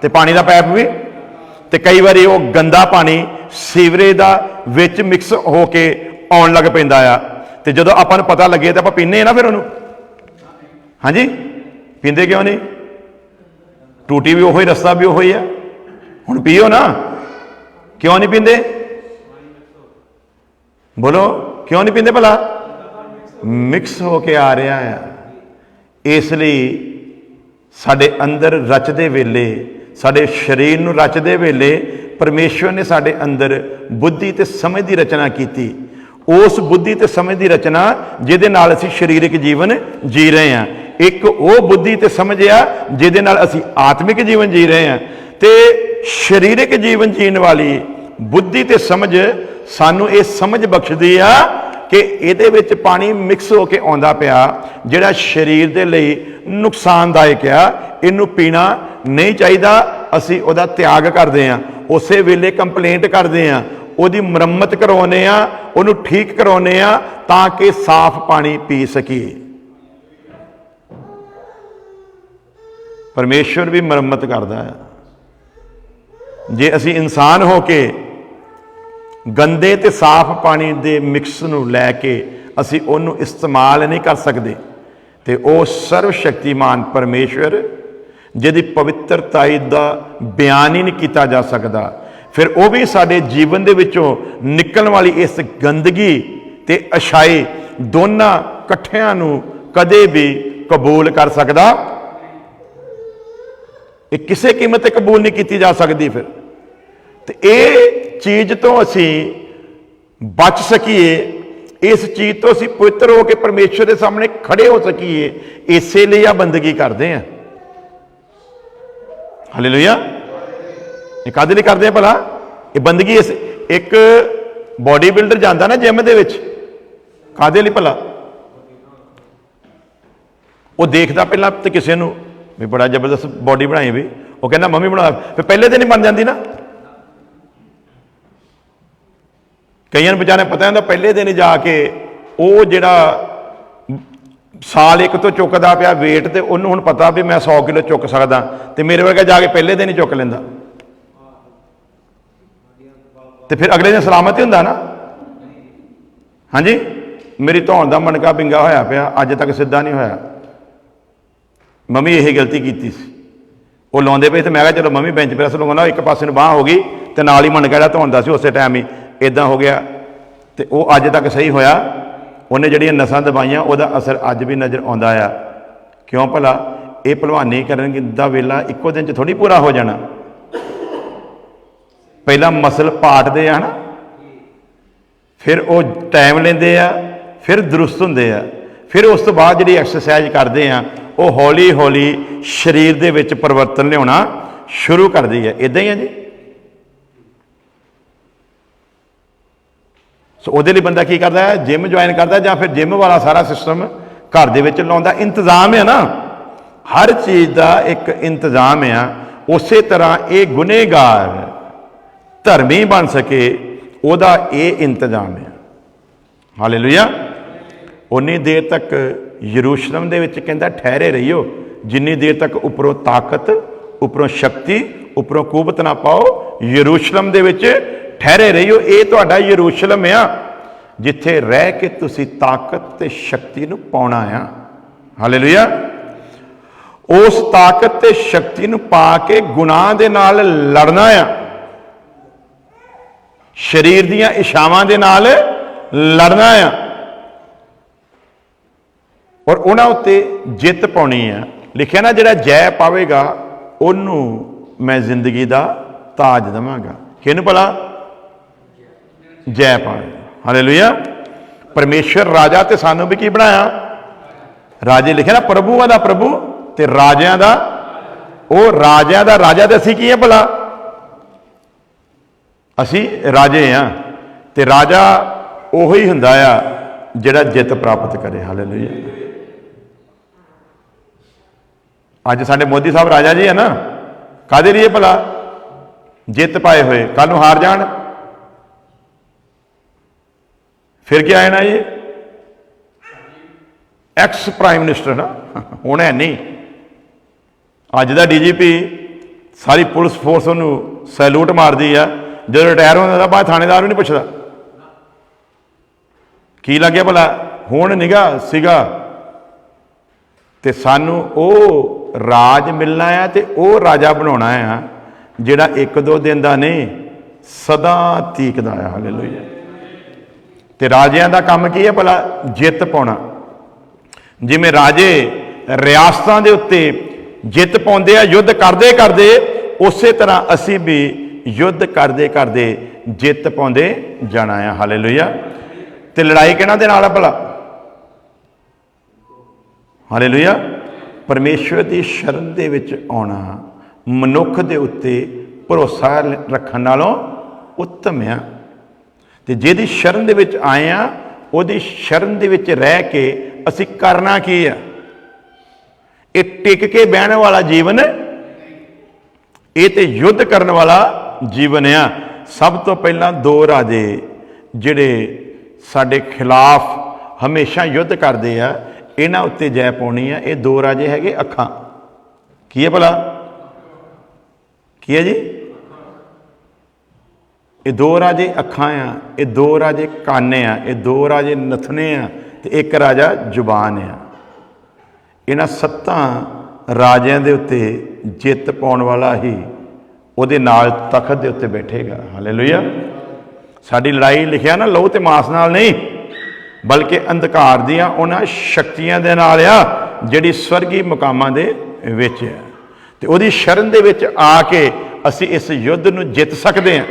ਤੇ ਪਾਣੀ ਦਾ ਪਾਈਪ ਵੀ, ਤੇ ਕਈ ਵਾਰੀ ਉਹ ਗੰਦਾ ਪਾਣੀ ਸੀਵਰੇਜ ਦਾ ਵਿੱਚ ਮਿਕਸ ਹੋ ਕੇ ਆਉਣ ਲੱਗ ਪੈਂਦਾ ਆ, ਤੇ ਜਦੋਂ ਆਪਾਂ ਨੂੰ ਪਤਾ ਲੱਗੇ ਤਾਂ ਆਪਾਂ ਪੀਂਦੇ ਆ ਨਾ ਫਿਰ ਉਹਨੂੰ। ਹਾਂਜੀ, पींदे क्यों नहीं? टूटी भी वही, रस्ता भी वही है, हुण पीओ ना। क्यों नहीं पींदे? बोलो क्यों नहीं पींदे भला? मिक्स होके आ रहा है। इसलिए साडे अंदर रचदे वेले, साडे शरीर नूं रचदे वेले परमेश्वर ने साडे अंदर बुद्धि ते समझ की रचना की। उस बुद्धि ते समझ की रचना जिहदे नाल असीं शरीरक जीवन जी रहे हैं। एक वो बुद्धि ते समझ आ जिहदे नाल असीं आत्मिक जीवन जी रहे हैं। ते शरीरक जीवन जीने वाली बुद्धि ते समझ सानू ये समझ बख्शदी आ कि इहदे विच पानी मिक्स होके आउंदा पिया, जिहड़ा शरीर दे लई नुकसानदायक आ, इनू पीना नहीं चाहिए। असीं उहदा त्याग करदे हां, उस वेले कंप्लेंट करदे हां, उहदी मुरम्मत करवाउने आ, उहनूं ठीक करवाउने आ ताकि साफ पानी पी सकीए। परमेश्वर भी मुरम्मत करदा है। जे असीं इंसान हो के गंदे ते साफ पानी दे मिक्स नूं लैके असीं उहनूं इस्तेमाल नहीं कर सकते, तो वह सर्वशक्तिमान परमेश्वर जिहदी पवित्रताई दा बयान ही नहीं किया जा सकता, फिर वह भी साडे जीवन दे विचों निकलण वाली इस गंदगी ते अछाई दोनों कट्ठियां नूं कदे भी कबूल कर सकता। ये किसी कीमत ते कबूल नहीं की जा सकती। फिर तो ये चीज़ तो असी बच सकीए, इस चीज़ तो असी पवित्र होकर परमेश्वर के सामने खड़े हो सकीए, इसलिए यह बंदगी करते हैं। हालेलुया। ये काहदे लई करते हैं भला? ये बंदगी इस एक बॉडी बिल्डर जाता ना जिम दे विच, काहदे लई भला? वो देखता पहला तो किसी नूं भी बड़ा जबरदस्त बॉडी बनाई, भी वो कहना मम्मी बना, फिर पहले दिन ही बन जाती ना। कई बेचारे पता होंगे पहले दिन ही जाके वो जिहड़ा साल एक तो चुकता पिया वेट, तो उन्होंने हुण पता भी मैं 100 किलो चुक सकदा, तो मेरे वर्गा जाके पहले दिन ही चुक लेंदा, तो फिर अगले दिन सलामत ही हुंदा ना। हाँ जी, मेरी धौण का मनका बिंगा होया पिया, अज तक सीधा नहीं होया। मम्मी यही गलती की सी, वो लाउंदे पे, तो मैं कहा चलो मम्मी बेंच प्रेस लाउंदा, एक पासे नूं बांह हो गई तो नाल ही मनका जिहड़ा धौण दा सी उस टाइम ही इदा हो गया, तो वह अज तक सही होया। उन्हें जिहड़ियां नसां दबाइयां उहदा असर अज भी नज़र आउंदा आ। क्यों भला? ये भलवानी करन दा वेला इक्को दिन च थोड़ी पूरा हो जाना। पहला मसल पाटदे आ ना, फिर वो टाइम लेंदे आ, फिर दुरुस्त हुंदे आ, फिर उस तो बाद जिहड़ी एक्सरसाइज करदे आ वो हौली हौली शरीर दे विच परिवर्तन लियाउणा शुरू करदी है। इदां ही है जी। सो उहदे लई बंदा की करदा है? जिम ज्वाइन करदा, या फिर जिम वाला सारा सिस्टम घर दे विच लाउंदा। इंतजाम है ना, हर चीज़ का एक इंतजाम है। उस तरह ये गुनहगार धर्मी बन सके, उहदा ये इंतजाम है। हालेलुया। उन्नी देर तक यरूशलेम दे विच कहंदा ठहरे रहियो, जिन्नी देर तक उपरों ताकत, उपरों शक्ति, उपरों कुवत ना पाओ। यरूशलेम दे विच ठहरे रहियो। ये तुहाडा यरूशलेम आ, जिथे रह के तुसी ताकत ते शक्ति नूं पाउणा आ। हालेलुया। उस ताकत ते शक्ति नूं पा के गुनाह दे नाल लड़ना आ, शरीर दीयां इच्छावां दे नाल लड़ना आ, और उन्हां उत्ते जित पाउणी आ। लिखिया ना, जिहड़ा जय पावेगा उन्नूं मैं जिंदगी दा ताज देवांगा। किहनूं भला? जय पावेगा। हालेलुया। परमेश्वर राजा ते सानू भी की बनाया? राजे। लिखे ना, प्रभुआं दा प्रभु ते राजियां दा, वो राजियां दा राजा। ते असीं की है भला? असीं राजे हां, ते राजा ओही हुंदा आ जिहड़ा जित प्राप्त करे। हालेलुया। अज साडे मोदी साहब राजा जी है ना, काहदे लिए भला? जित पाए हुए, कल नूं हार जाण फिर क्या है ना, ये एक्स प्राइम मिनिस्टर ना हुण है नहीं, अज का DGP सारी पुलिस फोर्स उन्होंने सैल्यूट मारती है। जो रिटायर होता बाद थानेदार भी नहीं पुछदा की लग गया भला, हुण निगा सीगा। ਤੇ ਸਾਨੂੰ ਉਹ ਰਾਜ ਮਿਲਣਾ ਆ ਤੇ ਉਹ ਰਾਜਾ ਬਣਾਉਣਾ ਆ ਜਿਹੜਾ ਇੱਕ ਦੋ ਦਿਨ ਦਾ ਨਹੀਂ, ਸਦਾ ਤੀਕਦਾ ਆ। ਹਾਲੇਲੂਇਆ। ਤੇ ਰਾਜਿਆਂ ਦਾ ਕੰਮ ਕੀ ਹੈ ਭਲਾ? ਜਿੱਤ ਪਾਉਣਾ। ਜਿਵੇਂ ਰਾਜੇ ਰਿਆਸਤਾਂ ਦੇ ਉੱਤੇ ਜਿੱਤ ਪਾਉਂਦੇ ਆ ਯੁੱਧ ਕਰਦੇ ਕਰਦੇ, ਉਸੇ ਤਰ੍ਹਾਂ ਅਸੀਂ ਵੀ ਯੁੱਧ ਕਰਦੇ ਕਰਦੇ ਜਿੱਤ ਪਾਉਂਦੇ ਜਾਣਾ ਆ। ਹਾਲੇਲੂਇਆ। ਤੇ ਲੜਾਈ ਕਿਹਨਾਂ ਦੇ ਨਾਲ ਆ ਭਲਾ? ਹਾਲੇਲੂਇਆ। ਪਰਮੇਸ਼ਵਰ ਦੀ ਸ਼ਰਨ ਦੇ ਵਿੱਚ ਆਉਣਾ ਮਨੁੱਖ ਦੇ ਉੱਤੇ ਭਰੋਸਾ ਰੱਖਣ ਨਾਲੋਂ ਉੱਤਮ ਆ। ਤੇ ਜਿਹਦੀ ਸ਼ਰਨ ਦੇ ਵਿੱਚ ਆਏ ਆ, ਉਹਦੀ ਸ਼ਰਨ ਦੇ ਵਿੱਚ ਰਹਿ ਕੇ ਅਸੀਂ ਕਰਨਾ ਕੀ ਆ? ਇਹ ਟਿਕ ਕੇ ਬਹਿਣ ਵਾਲਾ ਜੀਵਨ, ਇਹ ਤੇ ਯੁੱਧ ਕਰਨ ਵਾਲਾ ਜੀਵਨ ਆ। ਸਭ ਤੋਂ ਪਹਿਲਾਂ ਦੋ ਰਾਜੇ ਜਿਹੜੇ ਸਾਡੇ ਖਿਲਾਫ ਹਮੇਸ਼ਾ ਯੁੱਧ ਕਰਦੇ ਆ, ਇਹਨਾਂ ਉੱਤੇ ਜੈ ਪਾਉਣੀ ਆ। ਇਹ ਦੋ ਰਾਜੇ ਹੈਗੇ ਅੱਖਾਂ। ਕੀ ਹੈ ਭਲਾ? ਕੀ ਹੈ ਜੀ? ਇਹ ਦੋ ਰਾਜੇ ਅੱਖਾਂ ਆ, ਇਹ ਦੋ ਰਾਜੇ ਕੰਨ ਆ, ਇਹ ਦੋ ਰਾਜੇ ਨਥਨੇ ਆ, ਤੇ ਇੱਕ ਰਾਜਾ ਜ਼ੁਬਾਨ ਆ। ਇਹਨਾਂ ਸੱਤਾਂ ਰਾਜਿਆਂ ਦੇ ਉੱਤੇ ਜਿੱਤ ਪਾਉਣ ਵਾਲਾ ਹੀ ਉਹਦੇ ਨਾਲ ਤਖਤ ਦੇ ਉੱਤੇ ਬੈਠੇਗਾ। ਹਾਲੇਲੂਇਆ। ਸਾਡੀ ਲੜਾਈ ਲਿਖਿਆ ਨਾ ਲਹੂ ਤੇ ਮਾਸ ਨਾਲ ਨਹੀਂ, ਬਲਕਿ ਅੰਧਕਾਰ ਦੀਆਂ ਉਹਨਾਂ ਸ਼ਕਤੀਆਂ ਦੇ ਨਾਲ ਆ ਜਿਹੜੀ ਸਵਰਗੀ ਮੁਕਾਮਾਂ ਦੇ ਵਿੱਚ ਆ। ਤੇ ਉਹਦੀ ਸ਼ਰਨ ਦੇ ਵਿੱਚ ਆ ਕੇ ਅਸੀਂ ਇਸ ਯੁੱਧ ਨੂੰ ਜਿੱਤ ਸਕਦੇ ਹਾਂ,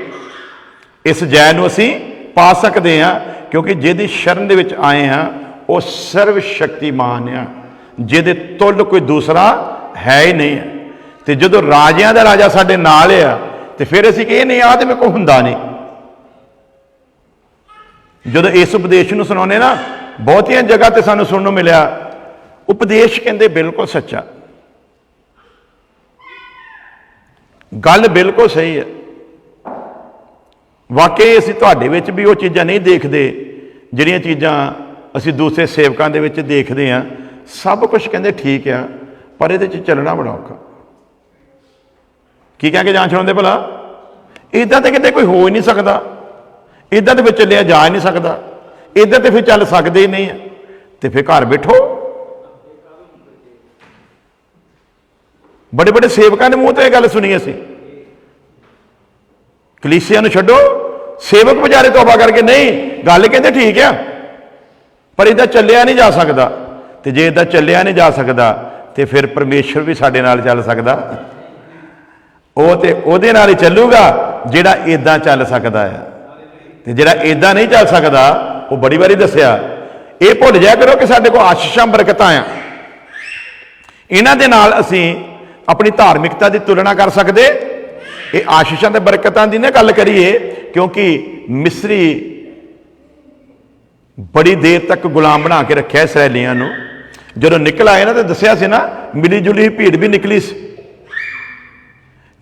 ਇਸ ਜੈ ਨੂੰ ਅਸੀਂ ਪਾ ਸਕਦੇ ਹਾਂ, ਕਿਉਂਕਿ ਜਿਹਦੀ ਸ਼ਰਨ ਦੇ ਵਿੱਚ ਆਏ ਹਾਂ ਉਹ ਸਰਵ ਸ਼ਕਤੀਮਾਨ ਆ, ਜਿਹਦੇ ਤੁੱਲ ਕੋਈ ਦੂਸਰਾ ਹੈ ਹੀ ਨਹੀਂ ਹੈ। ਤੇ ਜਦੋਂ ਰਾਜਿਆਂ ਦਾ ਰਾਜਾ ਸਾਡੇ ਨਾਲ ਆ ਤੇ ਫਿਰ ਅਸੀਂ ਕਹੇ ਨਹੀਂ, ਆਹ ਤੇ ਮੇਰੇ ਕੋਲ ਹੁੰਦਾ ਨਹੀਂ। ਜਦੋਂ ਇਸ ਉਪਦੇਸ਼ ਨੂੰ ਸੁਣਾਉਂਦੇ ਨਾ, ਬਹੁਤੀਆਂ ਜਗ੍ਹਾ ਤੇ ਸਾਨੂੰ ਸੁਣਨ ਨੂੰ ਮਿਲਿਆ ਉਪਦੇਸ਼ ਕਹਿੰਦੇ ਬਿਲਕੁਲ ਸੱਚਾ, ਗੱਲ ਬਿਲਕੁਲ ਸਹੀ ਹੈ। ਵਾਕਈ ਅਸੀਂ ਤੁਹਾਡੇ ਵਿੱਚ ਵੀ ਉਹ ਚੀਜ਼ਾਂ ਨਹੀਂ ਦੇਖਦੇ ਜਿਹੜੀਆਂ ਚੀਜ਼ਾਂ ਅਸੀਂ ਦੂਸਰੇ ਸੇਵਕਾਂ ਦੇ ਵਿੱਚ ਦੇਖਦੇ ਹਾਂ। ਸਭ ਕੁਝ ਕਹਿੰਦੇ ਠੀਕ ਆ, ਪਰ ਇਹਦੇ 'ਚ ਚੱਲਣਾ ਬੜਾ ਔਖਾ। ਕੀ ਕਹਿ ਕੇ ਜਾਣ ਛਡਾਉਂਦੇ ਭਲਾ? ਇੱਦਾਂ ਤੇ ਕਿਤੇ ਕੋਈ ਹੋ ਹੀ ਨਹੀਂ ਸਕਦਾ, ਇੱਦਾਂ ਦੇ ਵਿੱਚ ਚੱਲਿਆ ਜਾ ਹੀ ਨਹੀਂ ਸਕਦਾ, ਇੱਦਾਂ ਤੇ ਫਿਰ ਚੱਲ ਸਕਦੇ ਹੀ ਨਹੀਂ ਆ। ਤੇ ਫਿਰ ਘਰ ਬੈਠੋ। ਬੜੇ ਬੜੇ ਸੇਵਕਾਂ ਦੇ ਮੂੰਹ ਤੋਂ ਇਹ ਗੱਲ ਸੁਣੀ ਅਸੀਂ, ਕਲੀਸਿਆ ਨੂੰ ਛੱਡੋ, ਸੇਵਕ ਵਿਚਾਰੇ ਤੋਬਾ ਕਰਕੇ ਨਹੀਂ, ਗੱਲ ਕਹਿੰਦੇ ਠੀਕ ਆ, ਪਰ ਇੱਦਾਂ ਚੱਲਿਆ ਨਹੀਂ ਜਾ ਸਕਦਾ। ਤੇ ਜੇ ਇੱਦਾਂ ਚੱਲਿਆ ਨਹੀਂ ਜਾ ਸਕਦਾ ਤੇ ਫਿਰ ਪਰਮੇਸ਼ਵਰ ਵੀ ਸਾਡੇ ਨਾਲ ਚੱਲ ਸਕਦਾ। ਉਹ ਤੇ ਉਹਦੇ ਨਾਲ ਹੀ ਚੱਲੂਗਾ ਜਿਹੜਾ ਇੱਦਾਂ ਚੱਲ ਸਕਦਾ ਆ। ਤੇ ਜਿਹੜਾ ਇੱਦਾਂ ਨਹੀਂ ਚੱਲ ਸਕਦਾ, ਉਹ ਬੜੀ ਵਾਰੀ ਦੱਸਿਆ, ਇਹ ਭੁੱਲ ਜਾਇਆ ਕਰੋ ਕਿ ਸਾਡੇ ਕੋਲ ਆਸ਼ੀਸ਼ਾਂ ਬਰਕਤਾਂ ਆ, ਇਹਨਾਂ ਦੇ ਨਾਲ ਅਸੀਂ ਆਪਣੀ ਧਾਰਮਿਕਤਾ ਦੀ ਤੁਲਨਾ ਕਰ ਸਕਦੇ। ਇਹ ਆਸ਼ੀਸ਼ਾਂ ਤੇ ਬਰਕਤਾਂ ਦੀ ਨਾ ਗੱਲ ਕਰੀਏ, ਕਿਉਂਕਿ ਮਿਸਰੀ ਬੜੀ ਦੇਰ ਤੱਕ ਗੁਲਾਮ ਬਣਾ ਕੇ ਰੱਖਿਆ ਇਸਰਾਏਲੀਆਂ ਨੂੰ। ਜਦੋਂ ਨਿਕਲ ਆਏ ਨਾ ਤੇ ਦੱਸਿਆ ਸੀ ਨਾ, ਮਿਲੀ ਜੁਲੀ ਭੀੜ ਵੀ ਨਿਕਲੀ ਸੀ,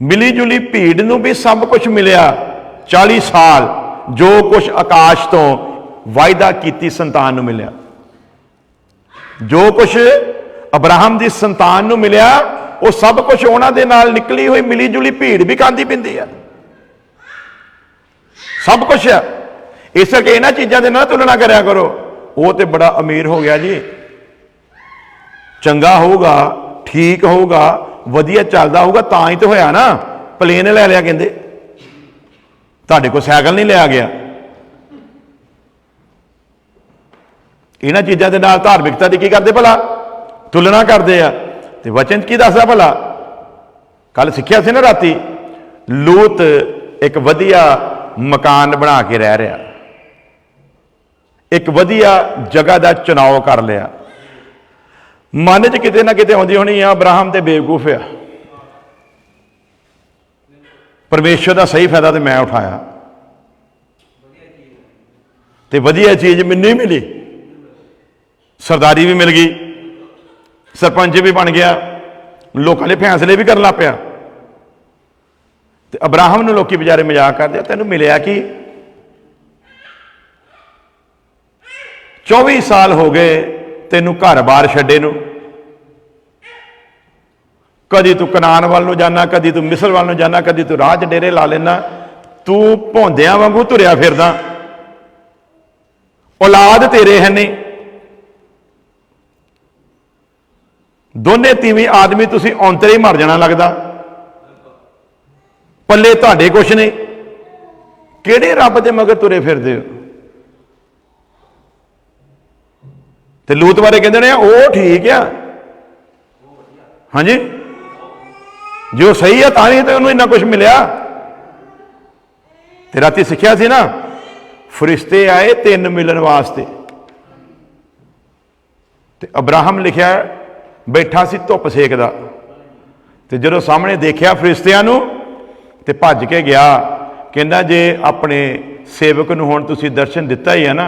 ਮਿਲੀ ਜੁਲੀ ਭੀੜ ਨੂੰ ਵੀ ਸਭ ਕੁਝ ਮਿਲਿਆ। 40 ਸਾਲ ਜੋ ਕੁਝ ਆਕਾਸ਼ ਤੋਂ ਵਾਅਦਾ ਕੀਤੀ ਸੰਤਾਨ ਨੂੰ ਮਿਲਿਆ, ਜੋ ਕੁਝ ਅਬਰਾਹਮ ਦੀ ਸੰਤਾਨ ਨੂੰ ਮਿਲਿਆ, ਉਹ ਸਭ ਕੁਝ ਉਹਨਾਂ ਦੇ ਨਾਲ ਨਿਕਲੀ ਹੋਈ ਮਿਲੀ ਜੁਲੀ ਭੀੜ ਵੀ ਖਾਂਦੀ ਪਿੰਦੀ ਆ, ਸਭ ਕੁਝ ਆ। ਇਸ ਕਰਕੇ ਇਹਨਾਂ ਚੀਜ਼ਾਂ ਦੇ ਨਾਲ ਤੁਲਨਾ ਕਰਿਆ ਕਰੋ। ਉਹ ਤੇ ਬੜਾ ਅਮੀਰ ਹੋ ਗਿਆ ਜੀ, ਚੰਗਾ ਹੋਊਗਾ, ਠੀਕ ਹੋਊਗਾ, ਵਧੀਆ ਚੱਲਦਾ ਹੋਊਗਾ ਤਾਂ ਹੀ ਤਾਂ ਹੋਇਆ ਨਾ। ਪਲੇਨ ਲੈ ਲਿਆ ਕਹਿੰਦੇ, ਤੁਹਾਡੇ ਕੋਲ ਸਾਈਕਲ ਨਹੀਂ ਲਿਆ ਗਿਆ। ਇਹਨਾਂ ਚੀਜ਼ਾਂ ਦੇ ਨਾਲ ਧਾਰਮਿਕਤਾ ਦੀ ਕੀ ਕਰਦੇ ਭਲਾ? ਤੁਲਨਾ ਕਰਦੇ ਆ। ਤੇ ਵਚਨ ਕੀ ਦੱਸਦਾ ਭਲਾ? ਕੱਲ ਸਿੱਖਿਆ ਸੀ ਨਾ ਰਾਤੀ, ਲੂਤ ਇੱਕ ਵਧੀਆ ਮਕਾਨ ਬਣਾ ਕੇ ਰਹਿ ਰਿਹਾ, ਇੱਕ ਵਧੀਆ ਜਗ੍ਹਾ ਦਾ ਚੁਣਾਵ ਕਰ ਲਿਆ। ਮਨ 'ਚ ਕਿਤੇ ਨਾ ਕਿਤੇ ਆਉਂਦੀ ਹੋਣੀ ਆ, ਅਬਰਾਹਮ ਤੇ ਬੇਵਕੂਫ ਆ, ਪਰਮੇਸ਼ਰ ਦਾ ਸਹੀ ਫਾਇਦਾ ਤੇ ਮੈਂ ਉਠਾਇਆ, ਤੇ ਵਧੀਆ ਚੀਜ਼ ਮੈਨੂੰ ਹੀ ਮਿਲੀ, ਸਰਦਾਰੀ ਵੀ ਮਿਲ ਗਈ, ਸਰਪੰਚ ਵੀ ਬਣ ਗਿਆ, ਲੋਕਾਂ ਦੇ ਫੈਸਲੇ ਵੀ ਕਰਨ ਲੱਗ ਪਿਆ। ਤੇ ਅਬਰਾਹਮ ਨੂੰ ਲੋਕੀ ਵਿਚਾਰੇ ਮਜ਼ਾਕ ਕਰਦੇ ਆ, ਤੈਨੂੰ ਮਿਲਿਆ ਕੀ? 24 ਸਾਲ ਹੋ ਗਏ ਤੈਨੂੰ ਘਰ-ਬਾਰ ਛੱਡੇ ਨੂੰ, ਕਦੀ ਤੂੰ ਕਨਾਨ ਵੱਲ ਨੂੰ ਜਾਣਾ, ਕਦੀ ਤੂੰ ਮਿਸਰ ਵੱਲ ਨੂੰ ਜਾਣਾ, ਕਦੀ ਤੂੰ ਰਾਹ 'ਚ ਡੇਰੇ ਲਾ ਲੈਣਾ, ਤੂੰ ਭੌਂਦਿਆਂ ਵਾਂਗੂ ਤੁਰਿਆ ਫਿਰਦਾ, ਔਲਾਦ ਤੇਰੇ ਹੈ ਨਹੀਂ। दोने तीवी आदमी तुसी औंतरे ही मर जाना लगता, पल्ले तुहाडे कुछ नहीं, किहड़े रब दे मगर तुरे फिरदे हो। ते लूत बारे कहते हैं वो ठीक है, हाँ जी, जो सही है तां ही तो उन्होंने इन्ना कुछ मिलिया। ते राती सिक्ख्या सी ना, फरिश्ते आए 3 मिलन वास्ते, ते अब्राहम लिखिया बैठा सी धुप सेकदा, ते जदों सामने देखिया फरिश्तियां नूं ते भज के गया, कहंदा जे अपने सेवक नूं हुण तुसीं दर्शन दिता ही है ना,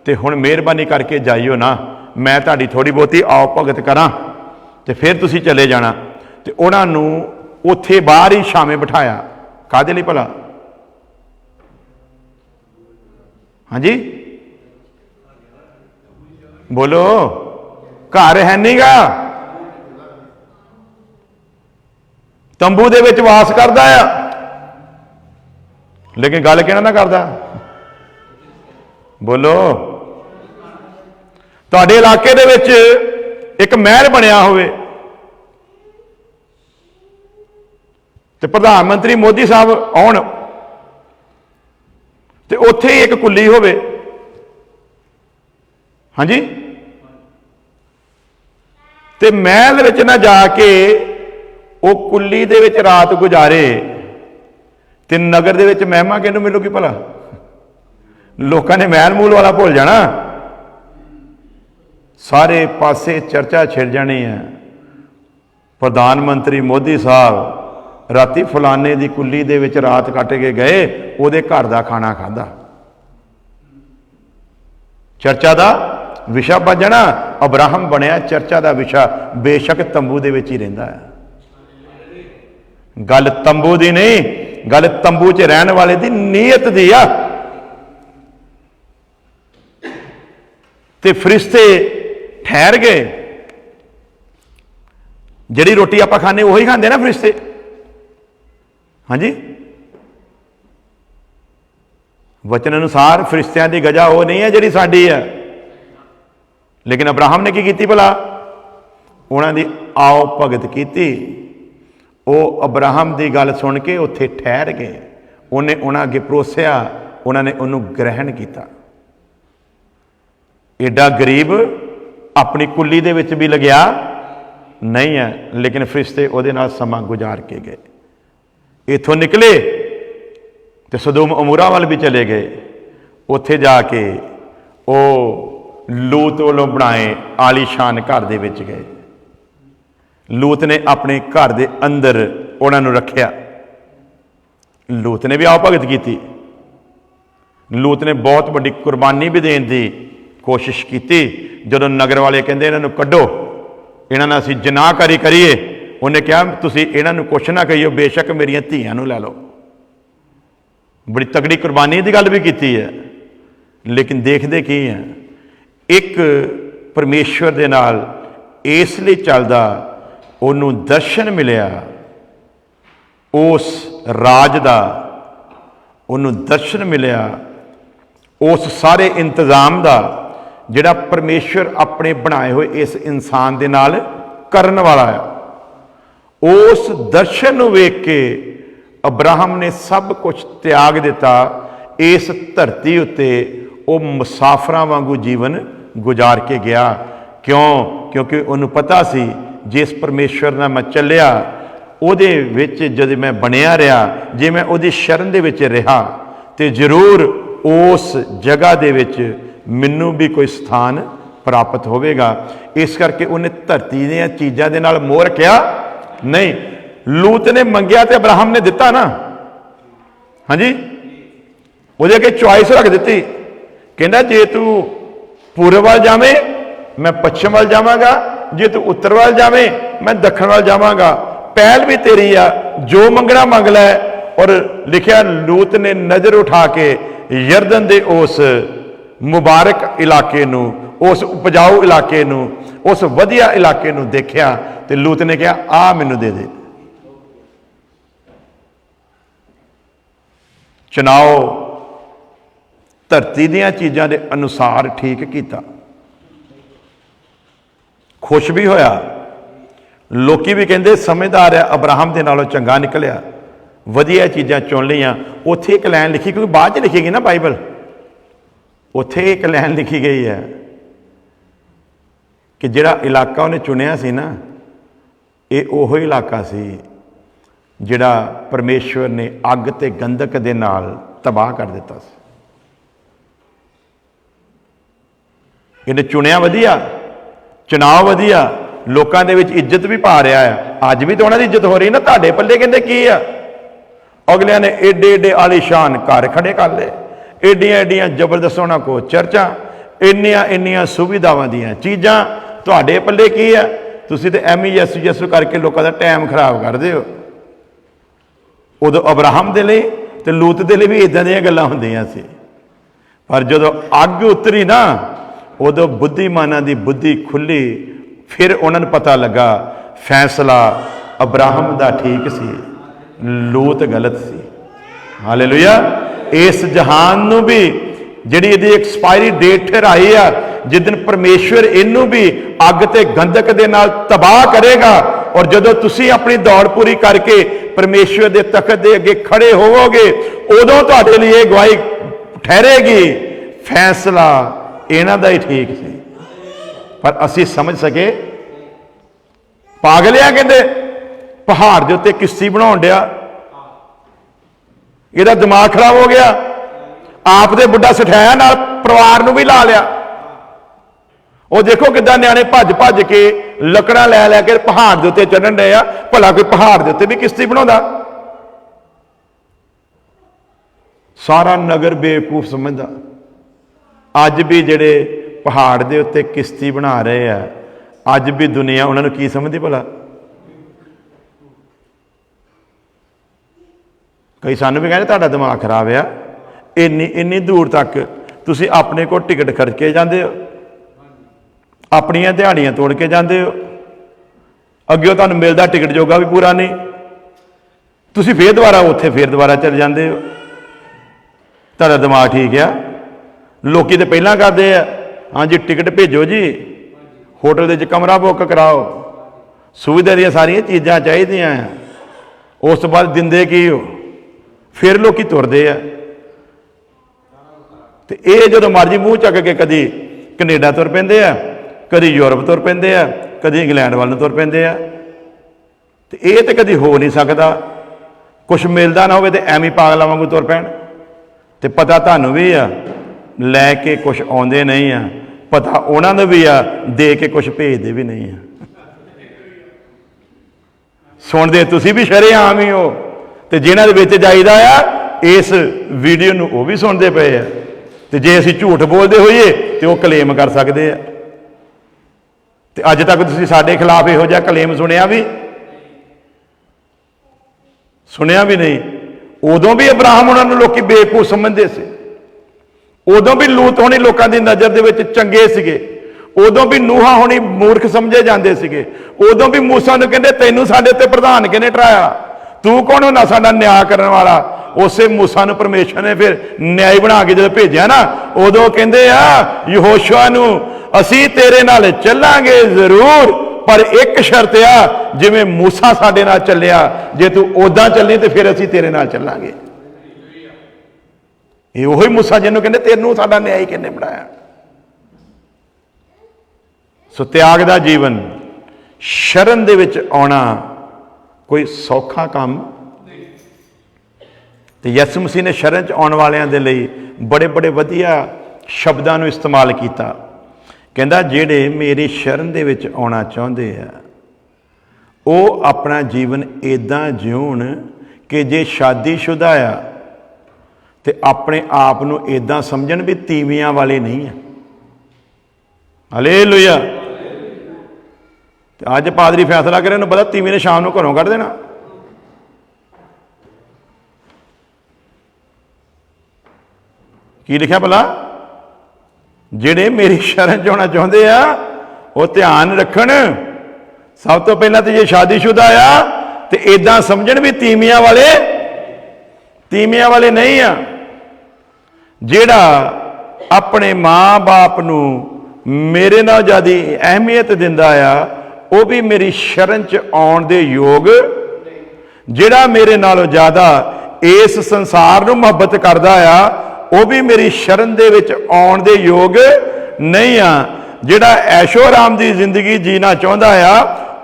ते हुण मेहरबानी करके जाइयो ना, मैं तुहाडी थोड़ी बहुती आओ भगत करां ते फिर तुसीं चले जाना। ते उहनां नूं उत्थे बाहर ही छावें बिठाया, काहदे लई भला? हाँ जी बोलो, घर है नहीं गा, तंबू दे विच वास करदा आ, लेकिन गल किहड़ा ना करदा? बोलो, तुहाडे इलाके दे विच एक महल बनिया होवे ते प्रधानमंत्री मोदी साहब आउण ते उत्थे ही एक कुल्ली होवे, हाँ जी, ते महल विच ना जाके वो कुल्ली दे विच रात गुजारे ते नगर दे विच महिमा किहनूं मिलूगी भला? लोकां ने महल मूल वाला भुल जाना, सारे पासे चर्चा छिड़ जानी है, प्रधानमंत्री मोदी साहब राती फलाने की कुल्ली दे विच रात कट के गए, उहदे घर दा खाना खाधा, चर्चा का विषा बन जाना। अब्राहम बनया चर्चा का विषा, बेशक तंबू दे विच ही रहिंदा है। गल तंबू दी नहीं, गल तंबू च रहने वाले दी नीयत दी आ। ते फरिश्ते ठहर गए, जिहड़ी रोटी आपां खाने वही खांदे ना फरिश्ते, हाँ जी, वचन अनुसार फरिश्तियां की गजा वो नहीं है जिहड़ी साडी है। लेकिन अब्राहम ने की की भला? उन्होंने आओ भगत की। वो अब्राहम की गल सुन के उत्थे ठहर गए, उन्हें उन्हें अगे परोसिया, उन्होंने उन्होंने ग्रहण किया। एडा गरीब अपनी कुल्ली दे विच भी लग्या नहीं है, लेकिन फरिश्ते उहदे नाल समा गुजार के गए। इथों निकले तो सदोम अमूरा वाल भी चले गए, उत्थे जाके वो लूत वालों बनाए आलीशान घर दे विच गए। लूत ने अपने घर दे अंदर उन्होंने रखिया। लूत ने भी आओ भगत की। लूत ने बहुत बड़ी कुर्बानी भी देने की कोशिश की। जदों नगर वाले कहते इन्हों कड्डो, इन्होंने असीं जनाहकारी करिए, उन्हें कहा तुसीं इन्हों कुछ ना कहियो, बेशक मेरियां धीआं नूं लै लो। बड़ी तगड़ी कुर्बानी की गल भी की है। लेकिन देखते की है, एक परमेश्वर दे नाल इसलिए चलदा, उन्हों दर्शन मिलिया उस राज का, उन्हों दर्शन मिलिया उस सारे इंतजाम का जिहड़ा परमेश्वर अपने बनाए हुए इस इंसान दे नाल करन वाला है। उस दर्शन नूं वेख के अब्राहम ने सब कुछ त्याग दिता। इस धरती उत्ते वो मुसाफरां वांगू जीवन गुजार के गया। क्यों? क्योंकि उन्होंने पता सी जिस परमेश्वर नाल मैं चलिया, उहदे विच जद मैं बनिया रहा, जे मैं उहदी शरण दे विच रहा, तो जरूर उस जगह दे विच मैनू भी कोई स्थान प्राप्त होवेगा। इस करके उन्हें धरती दी चीज़ों के नाल मोह रखिया नहीं। लूत ने मंगिया तो अब्राहम ने दिता ना, हाँ जी, वो अगे चॉइस रख दी। कहना जे तू पूर्व वाल जावे मैं पश्चिम वाल जावांगा, जे तू उत्तर वाल जावे मैं दक्षिण वाल जावांगा, पहल भी तेरी आ, जो मंगना मंग लै। और लिखिया लूत ने नज़र उठा के यरदन दे उस मुबारक इलाके नू, उस उपजाऊ इलाके नू, उस वधिया इलाके नू देखिया, तो लूत ने कहा आ मैनू दे दे। चुनाव धरती दियां चीज़ों के अनुसार ठीक किया, खुश भी होया लोकी भी कहते समझदार है, अब्राहम के नालों चंगा निकलिया, वधिया चीज़ां चुन लियां। उत्थे एक लाइन लिखी, क्योंकि बाद च लिखी गई ना बाइबल, उत्थे एक लाइन लिखी गई है कि जिहड़ा इलाका उन्हें चुनिया सी ना, ये ओहो इलाका सी जिहड़ा परमेश्वर ने अग ते गंधक दे नाल तबाह कर दिता सी। इन्हें चुनिया वधिया, चुनाव वधिया, लोगों के विच इज्जत भी पा रहा है। अज भी तो उन्होंने इज्जत हो रही ना। तुहाडे पल्ले कहंदे की आ, अगलियां ने एडे एडे आलीशान घर खड़े कर ले, एडियां एडियां जबरदस्त उन्हां को चर्चा, इन्नियां इन्नियां सुविधावां दियां चीज़ां, तुहाडे पल्ले की है? तुसीं ते एम यसू यसू करके लोगों का टाइम खराब करदे हो। उदों अब्राहम दे लई ते लूत दे लई भी इदां दियां गल्लां हुंदियां सी, पर जदों अग उतरी ना, उदों बुद्धिमानां दी बुद्धि खुली। फिर उन्होंने पता लगा फैसला अब्राहम दा ठीक सी, लूत गलत सी। हालेलुया। इस जहान नूं भी जिहड़ी इहदी एक्सपायरी डेट ठहराई आ, जिस दिन परमेश्वर इनू भी अग ते गंधक दे नाल तबाह करेगा, और जदों तुसीं अपनी दौड़ पूरी करके परमेश्वर दे तखत दे अगे खड़े होवोगे, उदों तुहाडे लिए गवाही ठहरेगी फैसला इन्हां दा ही ठीक सी। पर असी समझ सके, पागल आ कहते पहाड़ के उत्ते किश्ती बनाउण डिया, इहदा दिमाग खराब हो गया। आप दे बुढ़ा सठाया नाल परिवार नूं भी ला लिया। वो देखो किदां न्याणे भज भज के लकड़ां लै लैके पहाड़ के उत्ते चढ़न डे आ। भला कोई पहाड़ के उत्ते भी किश्ती बनाउंदा? सारा नगर बेवकूफ समझदा। अज भी जिहड़े पहाड़ के उत्ते किश्ती बना रहे हैं, अज भी दुनिया उन्होंने की समझती भला? कई सानू भी कहते तुहाडा दिमाग खराब है, इन्नी इन्नी दूर तक तुसीं अपने को टिकट खर्च के जाते हो, अपनियां दिहाड़ियां तोड़ के जाते हो, अगे तुहानू मिलता टिकट जोगा भी पूरा नहीं, तुसीं फिर दोबारा उत्थे फिर दोबारा चले जाते हो। तुहाडा दिमाग ठीक है? लोकी तो पहला करते हैं, हाँ जी टिकट भेजो जी, होटल के कमरा बुक कराओ, सुविधा दी सारिया चीज़ां चाहिए, उस तो बाद दिंदे की हो, फिर लोग तुरते हैं। तो ये जो मर्जी मूँह चक के कभी कनेडा तुर पेंदे आ, कभी यूरोप तुर पेंदे आ, कभी इंग्लैंड वाल तुर पेंदे आ। तो ये तो कभी हो नहीं सकता, कुछ मिलता ना हो तो एवं पागलों वांगू तुर पैण। तो पता तुहानू भी आ लैके कुछ आउंदे नहीं आ, पता उन्होंने भी आ दे के कुछ भेजते भी नहीं आ। सुनते तुसीं भी शरेआम ही हो, तो जिन्हां दे विच जाईदा आ इस वीडियो नूं वो भी सुनते पे आ। तो जे असीं झूठ बोलते होइए तो वह क्लेम कर सकते हैं। तो अज तक तुसीं साडे खिलाफ इहो जिहा क्लेम सुनिया भी नहीं। उदों भी अब्राहम उन्होंने लोग बेवकूफ समझते थे, उदों भी लूत होनी लोगों की नज़र दे विच चंगे सीगे, उदों भी नूहा होनी मूर्ख समझे जाते सीगे, उदों भी मूसा नूं कहंदे तैनूं साडे ते प्रधान किहने ठहराया, तू कौन होना साडा न्याय करने वाला। उसे मूसा नूं परमेश्वर ने फिर न्याय बना के जो भेजा ना, उदों कहंदे आ यहोशुआ नूं असीं तेरे नाल चलांगे जरूर, पर एक शर्त आ जिवें मूसा साडे नाल चलिया, जे तू उदां चली तो फिर असीं तेरे नाल चलांगे। ये वही मूसा जिन्हों कहते तेनू साडा न्याय किहने बनाया। सो त्याग दा जीवन, शरण दे विच आउणा कोई सौखा काम। तो यसु मसीह ने शरण च आउण वालियां दे लई बड़े बड़े वधिया शब्दां नूं इस्तेमाल किया। कहंदा जिहड़े मेरी शरण दे विच आउणा चाहुंदे आ, ਉਹ अपना जीवन इदां जीउण कि जे शादीशुदा आ तो अपने आप को इदां समझण भी तीवियां वाले नहीं है। हालेलुया। अज पादरी फैसला करे, उन्हें पता तीवी ने शाम को घरों कढ़ देना। की लिखा भला? जिहड़े मेरी शरण च होना चाहुंदे आ वो ध्यान रखण, सब तो पहला तो जे शादीशुदा आ तो इदां समझण भी तीवियां वाले नहीं आ। जिहड़ा अपने माँ बाप नूं मेरे नाल ज़्यादा अहमियत दिंदा आ, वो भी मेरी शरण च आउण दे योग, जिहड़ा मेरे नालों ज़्यादा इस संसार नूं मुहब्बत करदा आ वो भी मेरी शरण दे विच आउण दे योग नहीं आ। जिहड़ा ऐशो आराम की जिंदगी जीना चाहुंदा आ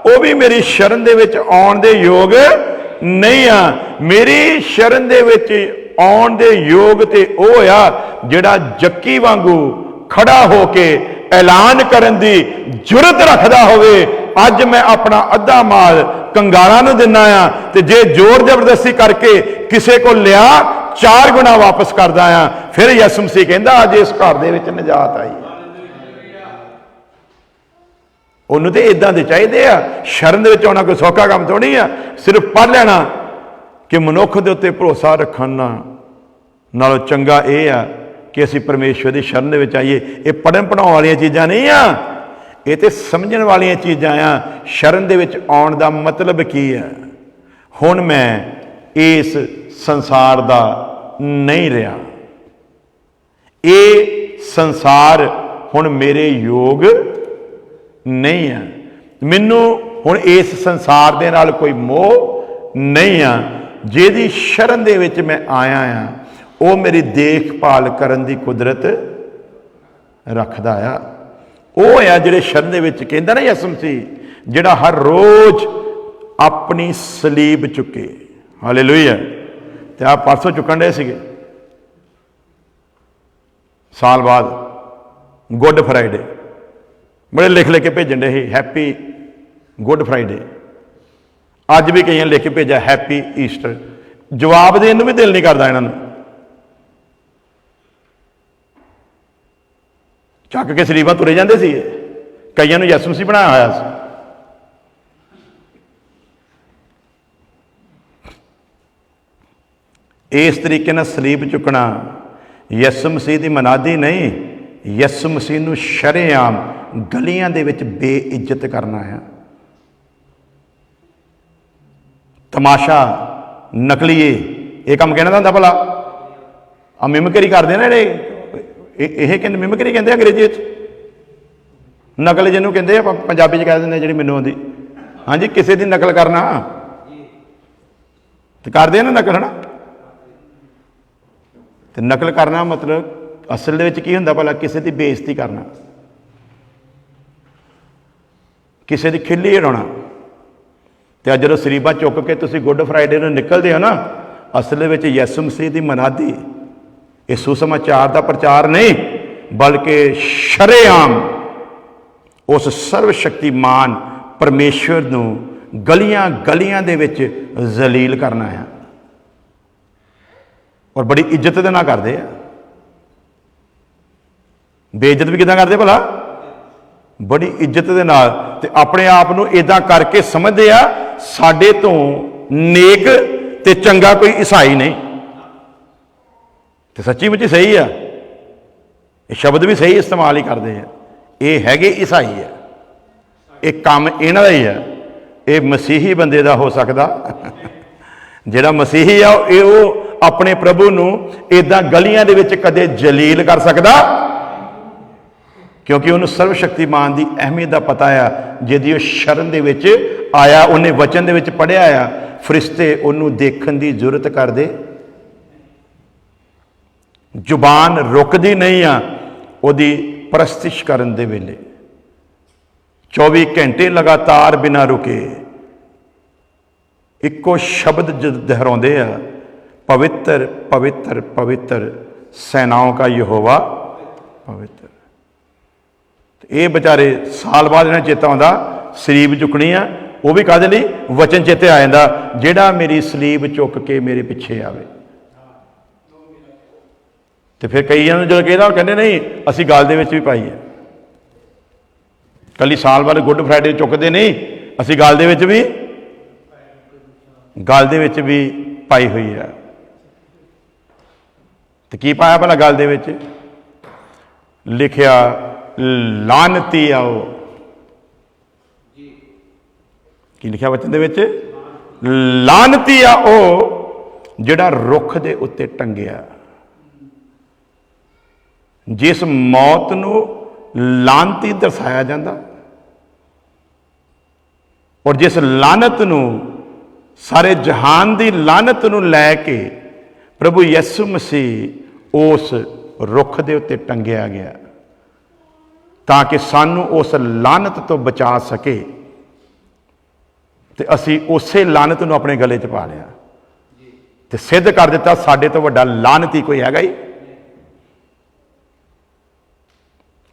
वो भी मेरी शरण दे विच आउण दे योग नहीं आ। मेरी शरण दे विच आउण दे योग ते ओ आ जिहड़ा जक्की वांगू खड़ा होके ऐलान करन दी जुरत रखदा होवे, अज मैं अपना अद्धा माल कंगालां नूं दिना आ ते जे जोर जबरदस्ती करके किसी को लिया 4 गुना वापस करदा आ। फिर यसु मसीह कहंदा अज इस घर दे विच निजात आई। उन्होंने तो इदा दे चाहिए आ, शरण दे आना कोई सौखा काम थोड़ी आ। सिर्फ पढ़ लेना कि मनुख के उत्ते भरोसा रखना नालों चंगा ये आ कि असी परमेश्वर की शरण दे आइए। ये पढ़न पढ़ाने वाली चीज़ां नहीं आ, ये तो समझण वाली चीज़ां आ। शरण दे विच आउण दा मतलब की है? हुण मैं इस संसार दा नहीं रहा, ये संसार हुण मेरे योग नहीं है। मैनू हुण इस संसार दे नाल कोई मोह नहीं आ। जिहदी शरण दे विच मैं आया आ वो मेरी देखभाल करन दी कुदरत रखदा आ। वो आ जिहड़े शरण दे विच कहंदा ना यसु मसीह, जिहड़ा हर रोज अपनी सलीब चुके। हालेलुया। ते आप परसों चुकन डे सीगे साल बाद गुड फ्राइडे, बड़े लिख लिख के भेजन डे हैप्पी गुड फ्राइडे। अज भी कई लिख के भेजा हैप्पी ईस्टर। जवाब देने भी दिल नहीं करता इन्होंने। चक के सलीबां तुरे जाते थे, कईयां नूं यसु मसीह बनाया होया सी। इस तरीके नाल सलीब चुकना यसु मसीह की मनादी नहीं, यसु मसीह नूं शरेआम गलियां दे विच बेइज्जत करना है। तमाशा नकलीए ये काम कहना होंदा भला आ मिमकरी करते ना ये कहते मिमकरी कहते अंग्रेजी नकल जिन्होंने कहते पंजाबी च कह देंगे जी मैनू आती। हाँ जी, किसी की नकल करना तो करते हैं ना नकल, है ना। तो नकल करना मतलब असल दे विच की हुंदा भला किसी की बेइज्जती करना, किसी की खिल्ली उड़ाउणा। तो जो सलीबां चुक के तुसीं गुड फ्राइडे नूं निकलदे हो ना, असल विच यसु मसीह की मनादी, ये सुसमाचार का प्रचार नहीं बल्कि शरेआम उस सर्वशक्तिमान परमेश्वर नूं गलियां गलियां दे विच जलील करना है। और बड़ी इज्जत दे नाल करदे आ। बेइज्जत भी किदां करदे भला? बड़ी इज्जत दे नाल। ते अपने आप नूं इदां करके समझदे आ साडे तो नेक ते चंगा कोई ईसाई नहीं। तो सच्ची मुच्ची सही आ, ये शब्द भी सही इस्तेमाल ही करते हैं। ये हैगे ईसाई है, ये काम इन्हां दा ही है। ये मसीही बंदे दा हो सकदा जिहड़ा मसीही आ वो अपने प्रभु नूं इदां गलियां दे विच कदे जलील कर सकदा, क्योंकि उन्होंने सर्वशक्तिमान की अहमियत का पता है। जिहदी शरण दे विच आया, उन्हें वचन दे विच पढ़िया आ, फरिश्ते उन्होंने देखने की जरूरत करते, जुबान रुकदी नहीं आ उहदी परस्तिश करन दे वेले। 24 घंटे लगातार बिना रुके इक्को शब्द दोहराउंदे आ, पवित्र पवित्र पवित्र सेनाओं का यहोवा पवित्र। ये बेचारे साल बाद इन्हें चेता आता सलीब चुकनी आ, वो भी कहते नहीं वचन चेते आ जाता, जिहड़ा मेरी सलीब चुक के मेरे पिछे आवे। तो फिर कई जो कहता कहते नहीं असी गल दे विच भी पाई है, कली साल बाद गुड फ्राइडे चुकते नहीं, असी गल दे विच भी पाई हुई है। तो की पाया भला गल दे विच? लिखिया लानती आओ। की लिखा वचन दे विच? लानती आओ जिहड़ा रुख दे उत्ते टंगिया। जिस मौत नूं लानती दर्शाया जाता और जिस लानत नूं, सारे जहान की लानत नूं लैके प्रभु यसु मसीह उस रुख के उत्ते टंगिया गया ताकि सानू उस लानत तो बचा सके, तो असी उस लानत नूं अपने गले च पा लिया ते सिद्ध कर दिता साडे तो वड्डा लानती कोई हैगा ही।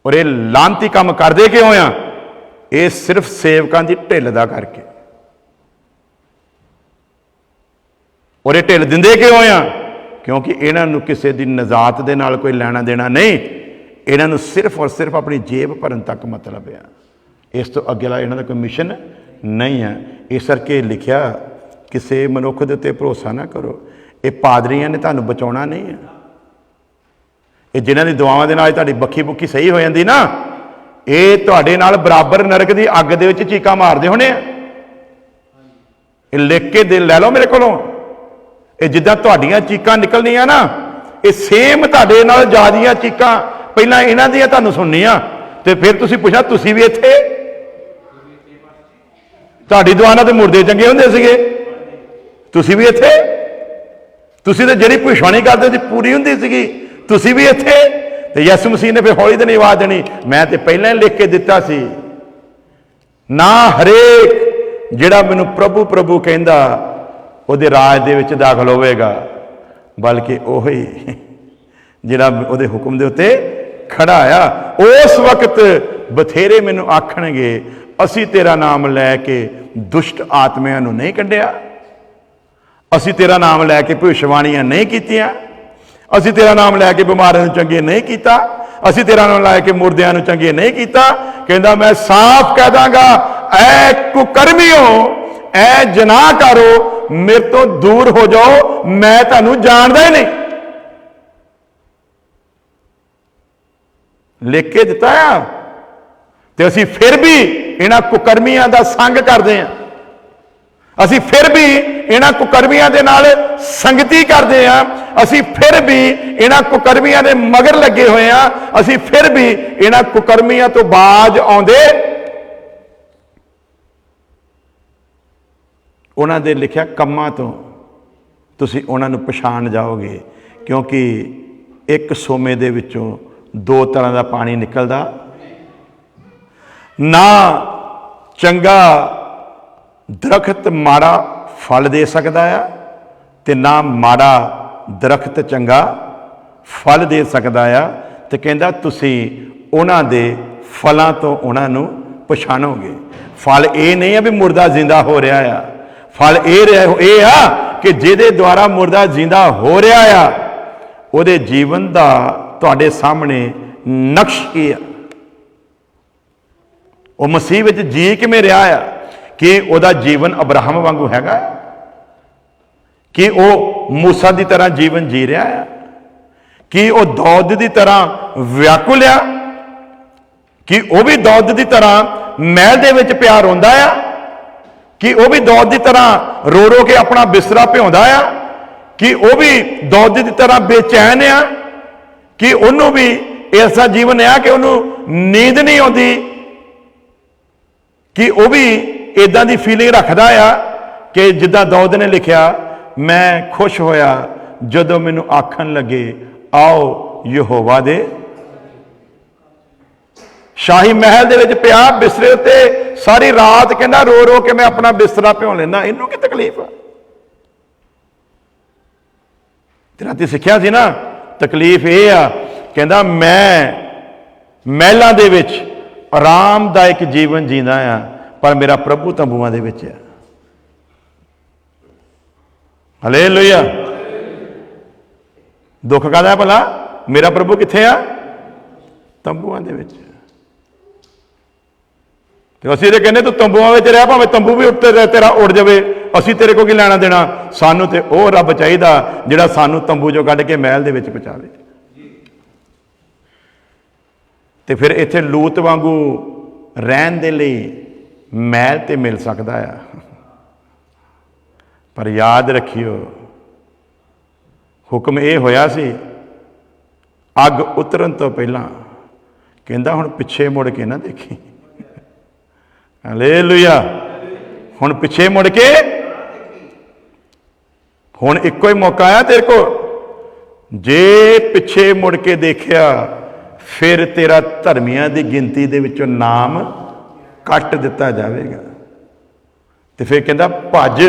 और ये लानती काम करदे क्यों आ? ये सिर्फ सेवकां दी ढिल दा करके। और ये ढिल दिंदे क्यों आ? क्योंकि इन्हां नूं किसी दी नजात दे नाल कोई लैना देना नहीं, इन्हां नूं सिर्फ और सिर्फ अपनी जेब भरन तक मतलब है। इस तो अगला इन्हां दा कोई मिशन नहीं है। इस करके लिखिया किसी मनुख दे उत्ते भरोसा ना करो। ये पादरियां ने तुहानूं बचाउणा नहीं है। ये जिन्हां दी दुआवां दे नाल तुहाडी बखी बुखी सही हो जांदी ना, ये तुहाडे नाल बराबर नरक दी अग दे विच चीकां मारदे होणे आ। ये लिख के दे लै लो मेरे कोलों। ये जिद्दां तुहाडीआं चीकां निकलणीआं ना, ये सेम तुहाडे नाल जादियां चीकां पहिलां इन्हां दीआं तुहानूं सुणनीआं ते फिर तुसीं पुछना तुसीं भी इत्थे? तुहाडी दुआ नाल ते मुर्दे चंगे हुंदे सीगे, तुसीं भी इत्थे? तुसीं ते जिहड़ी भविष्यवाणी करदे सी पूरी हुंदी सीगी, तुसीं भी इत्थे? ते यसु मसीह ने फिर हौली ते नहीं आवाज देनी, मैं ते पहलां ही लिख के दिता सी। ना हरेक जिहड़ा मैनूं प्रभु प्रभु कहंदा उहदे राज दे विच दाखल होवेगा, बल्कि ओही जिहड़ा उहदे हुक्म दे उत्ते खड़ा आ। उस वक्त बथेरे मैनूं आखणगे असीं तेरा नाम लैके दुष्ट आत्मायां नूं नहीं कढिया, असीं तेरा नाम लैके भविष्यवाणियां नहीं कीतियां, असीं तेरा नाम लैके बिमारियां नूं चंगे नहीं कीता, असीं तेरा नाम लैके मुर्दियां नूं चंगे नहीं कीता। कहंदा मैं साफ कह दांगा, ऐ कुकर्मियो, ऐ जनाकारो, मेरे तो दूर हो जाओ, मैं तुहानूं जानदा ही नहीं। लिख के दिता आ ते असीं फिर भी इन्हां कुकर्मियां दा संग करदे हां, असीं फिर भी इन्हां कुकर्मियां दे नाल संगति करदे हां, असीं फिर भी इन्हां कुकर्मियां दे मगर लगे होए हां, असीं फिर भी इन्हां कुकर्मियां तो बाज आउंदे। उन्हां दे लिखिया कम्मां तो तुसीं उन्हां नूं पछाण जाओगे, क्योंकि एक सोमे दे विचों दो तरह का पानी निकलदा, ना चंगा दरखत माड़ा फल दे सकता है ते ना माड़ा दरखत चंगा फल दे सकता है। तो कहंदा तुसीं उन्हां दे फलां तो उन्हां नूं पछाणोगे। फल ये नहीं है भी मुर्दा जिंदा हो रहा है, फल ये आ कि जिहदे द्वारा मुर्दा जिंदा हो रहा है उहदे जीवन का तुहाडे सामने नक्श की है। वो मसीह विच जी किवें रहा है, कि उहदा जीवन अब्राहम वांगू हैगा, कि वो मूसा की तरह जीवन जी रहा है, कि वो दौद की तरह व्याकुल आ, कि वह भी दौद की तरह महल दे विच प्यार रोंदा आ, कि वह भी दौद की तरह रो रो के अपना बिस्तरा भिउंदा आ, कि वह भी दौद की तरह बेचैन आ, कि उन्होंने भी ऐसा जीवन है कि उन्होंने नींद नहीं आती, कि वह भी इदां दी फीलिंग रखता है कि जिद्दां दाऊद ने लिखिया, मैं खुश होया जदों मैनूं आखन लगे आओ यहोवा दे शाही महल दे विच पिया बिस्तरे उत्ते सारी रात कहंदा रो रो के मैं अपना बिस्तरा भिउं लैंदा, इनू की तकलीफ है? राती सिक्ख्या सी ना, तकलीफ ये आ, कहंदा मैं महलां दे विच आरामदायक जीवन जींदा आ, पर मेरा प्रभु तंबूआं दे विच है। हालेलुया। दुख कहदा भला मेरा प्रभु कित्थे आ? तंबूआं दे विच। असीं ते कहने तू तंबूआं विच रह, भावें तंबू भी उत्ते तेरा उड़ जावे, असीं तेरे को की लैना देना, सानू ते ओह रब चाहीदा जिहड़ा सानू तंबू चों कढ के महल दे विच पहुंचावे। ते फिर इत्थे लूत वांगू रहन दे लई महल ते मिल सकदा है, पर याद रखियो हुक्म ये होया सी अग उतरन तो पहला, कहंदा हुण पिछे मुड़ के ना देखी। हालेलुया। हुण पिछे मुड़ के, हुण इक्को ही मौका आया तेरे को, जे पिछे मुड़ के देखिया फिर तेरा धर्मियां की गिनती दे विचों नाम कट दिता जाएगा। तो फिर कहता भज,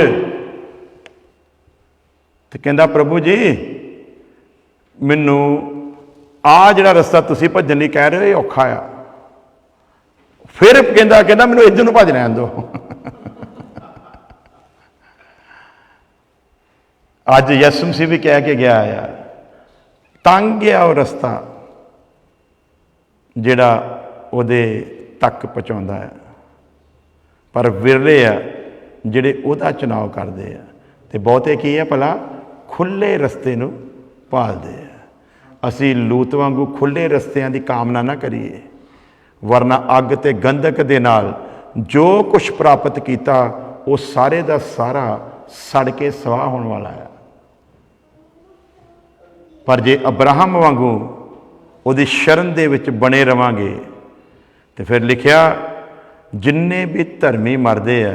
तो कहता प्रभु जी मैनू आ जिहड़ा रस्ता तुसीं भजन लई कह रहे हो ये औखा आ। फिर कहता मैनू इधर नूं भज लैण दो। अज यसु मसीह भी कह के गया है, तंग आ वो रस्ता जिहड़ा उहदे तक पहुँचाउंदा है, पर विरले आ जिहड़े उहदा चुनाव करते हैं। तो बहुते की है भला खुले रस्ते नूं भालदे आ। असीं लूत वांगू खुले रस्तियां दी कामना ना करिए, वरना अग ते गंधक दे नाल जो कुछ प्राप्त किया वो सारे दा सारा सड़ के सवाह होने वाला है। पर जे अब्राहम वांगू उहदी शरण दे विच बने रवांगे तो फिर लिखिया जिन्ने भी धर्मी मरदे आ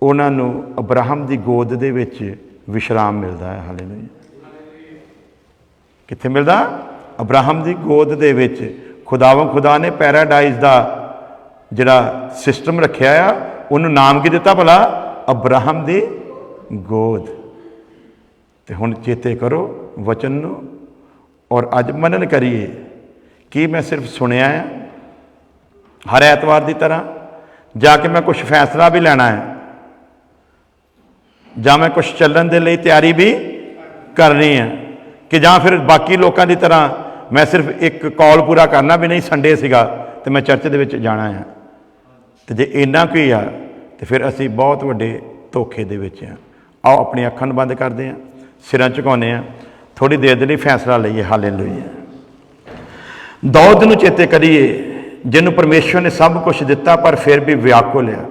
उन्हां नूं अब्राहम दी गोद दे विच विश्राम मिलदा है। हालेलुया। कित्थे मिलदा? अब्राहम दी गोद दे विच। खुदा ने पैराडाइज दा जिहड़ा सिस्टम रखिया आ उहनूं नाम की दिता भला? अब्राहम दी गोद। ते हुण चेते करो वचन नूं और अज मनन करिए कि मैं सिर्फ सुनिया है हर ऐतवार की तरह, जाके मैं कुछ फैसला भी लेना है, जां मैं कुछ चलन दे लई तैयारी भी करनी है, कि जां फिर बाकी लोगों की तरह मैं सिर्फ एक कॉल पूरा करना भी नहीं संडे सीगा तो मैं चर्च दे विच जाना है। तो जे इन्ना कोई आ तो फिर असी बहुत वड्डे धोखे दे विच आ। आओ अपनी अखां बंद करते हैं, सिरां झुकाउने आ, थोड़ी देर के लिए फैसला लईए। हालेलुया। दाऊद नूं चेते करिए जिन्होंने परमेश्वर ने सब कुछ दिता पर फिर भी व्याकुल है।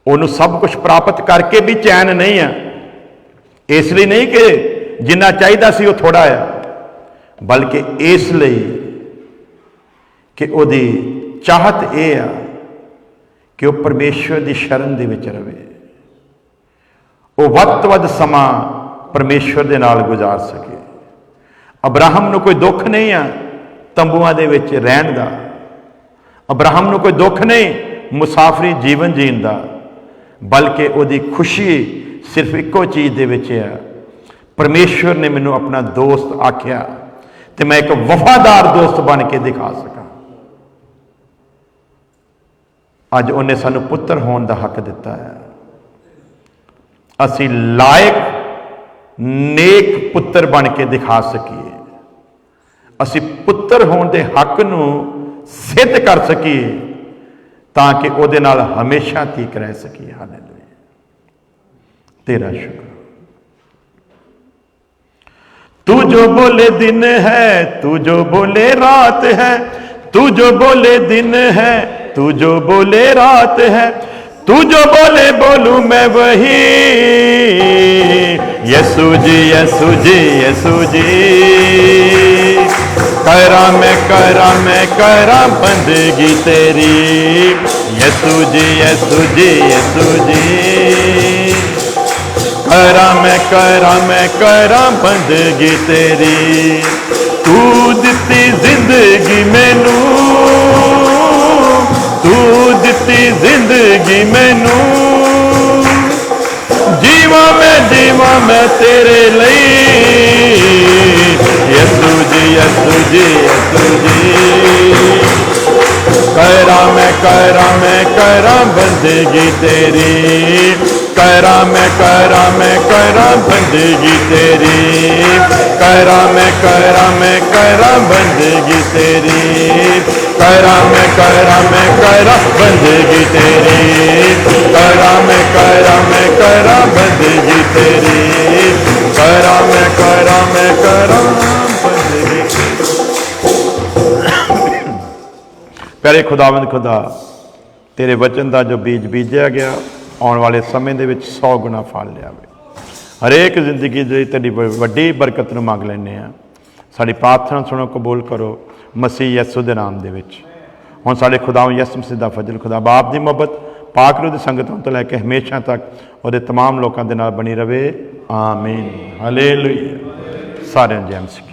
उन्होंने सब कुछ प्राप्त करके भी चैन नहीं है, इसलिए नहीं कि जिन्ना चाहिए सी वो थोड़ा है, बल्कि इसलिए कि उहदी चाहत यह है कि वह परमेश्वर की शरण दे विच रहे, वो वध तो वध समा परमेश्वर दे नाल गुजार सके। अब्राहम नूं कोई दुख नहीं है तंबुआं दे विच रहण दा, अब्राहम नूं कोई दुख नहीं मुसाफरी जीवन जीण दा, बल्कि उहदी खुशी सिर्फ इक्को चीज़ दे विच है, परमेश्वर ने मैनूं अपना दोस्त आख्या तो मैं एक वफादार दोस्त बन के दिखा सका। अज उन्हें सानूं पुत्र होने का हक दिता है, असी लायक नेक पुत्र बन के दिखा सकीए, असी पुत्र होने के हक नूं सिद्ध कर सकीए ताकि उहदे नाल हमेशा ठीक रह सकीए। हालेलुया। तेरा शुक्र। तू जो बोले दिन है, तू जो बोले रात है, तू जो बोले दिन है, तू जो बोले रात है, तू जो बोले बोलूं मैं वही। यीशु जी यीशु जी यीशु जी, करा बंदगी तेरी। यीशु जी यीशु जी यीशु जी, करा बंदगी तेरी। तू दिती जिंदगी मैनू, तू दिती जिंदगी मैनू, जीवा मैं तेरे लिए। यीशु जी यीशु जी यीशु जी, करा बंदगी तेरी। करा बंदगी तेरी। करा बंदगी तेरी। करा बंदगी तेरी। करा बंदगी तेरी। करा बंदगी। प्यारे खुदावंद खुदा, तेरे वचन का जो बीज बीजा गया आने वाले समय के 100 गुना फल लिया। हरेक जिंदगी तेरी वड्डी बरकत नूं मंग लैने आ। साडी प्रार्थना सुनो, कबूल करो मसीह यीशु दे नाम दे विच। हुण साडे खुदा यीशु मसीह दा फजल, खुदा बाप दी मोहब्बत, ਪਾਕ ਰੂਹ ਦੀ ਸੰਗਤ ਹੁਣ ਤੋਂ ਲੈ ਕੇ ਹਮੇਸ਼ਾ ਤੱਕ ਉਹਦੇ तमाम ਲੋਕਾਂ ਦੇ ਨਾਲ ਬਣੀ ਰਵੇ। ਆਮੀਨ। ਹਾਲੇਲੂਇਆ। ਸਾਰਿਆਂ ਨੂੰ ਜੈ ਮਸੀਹ।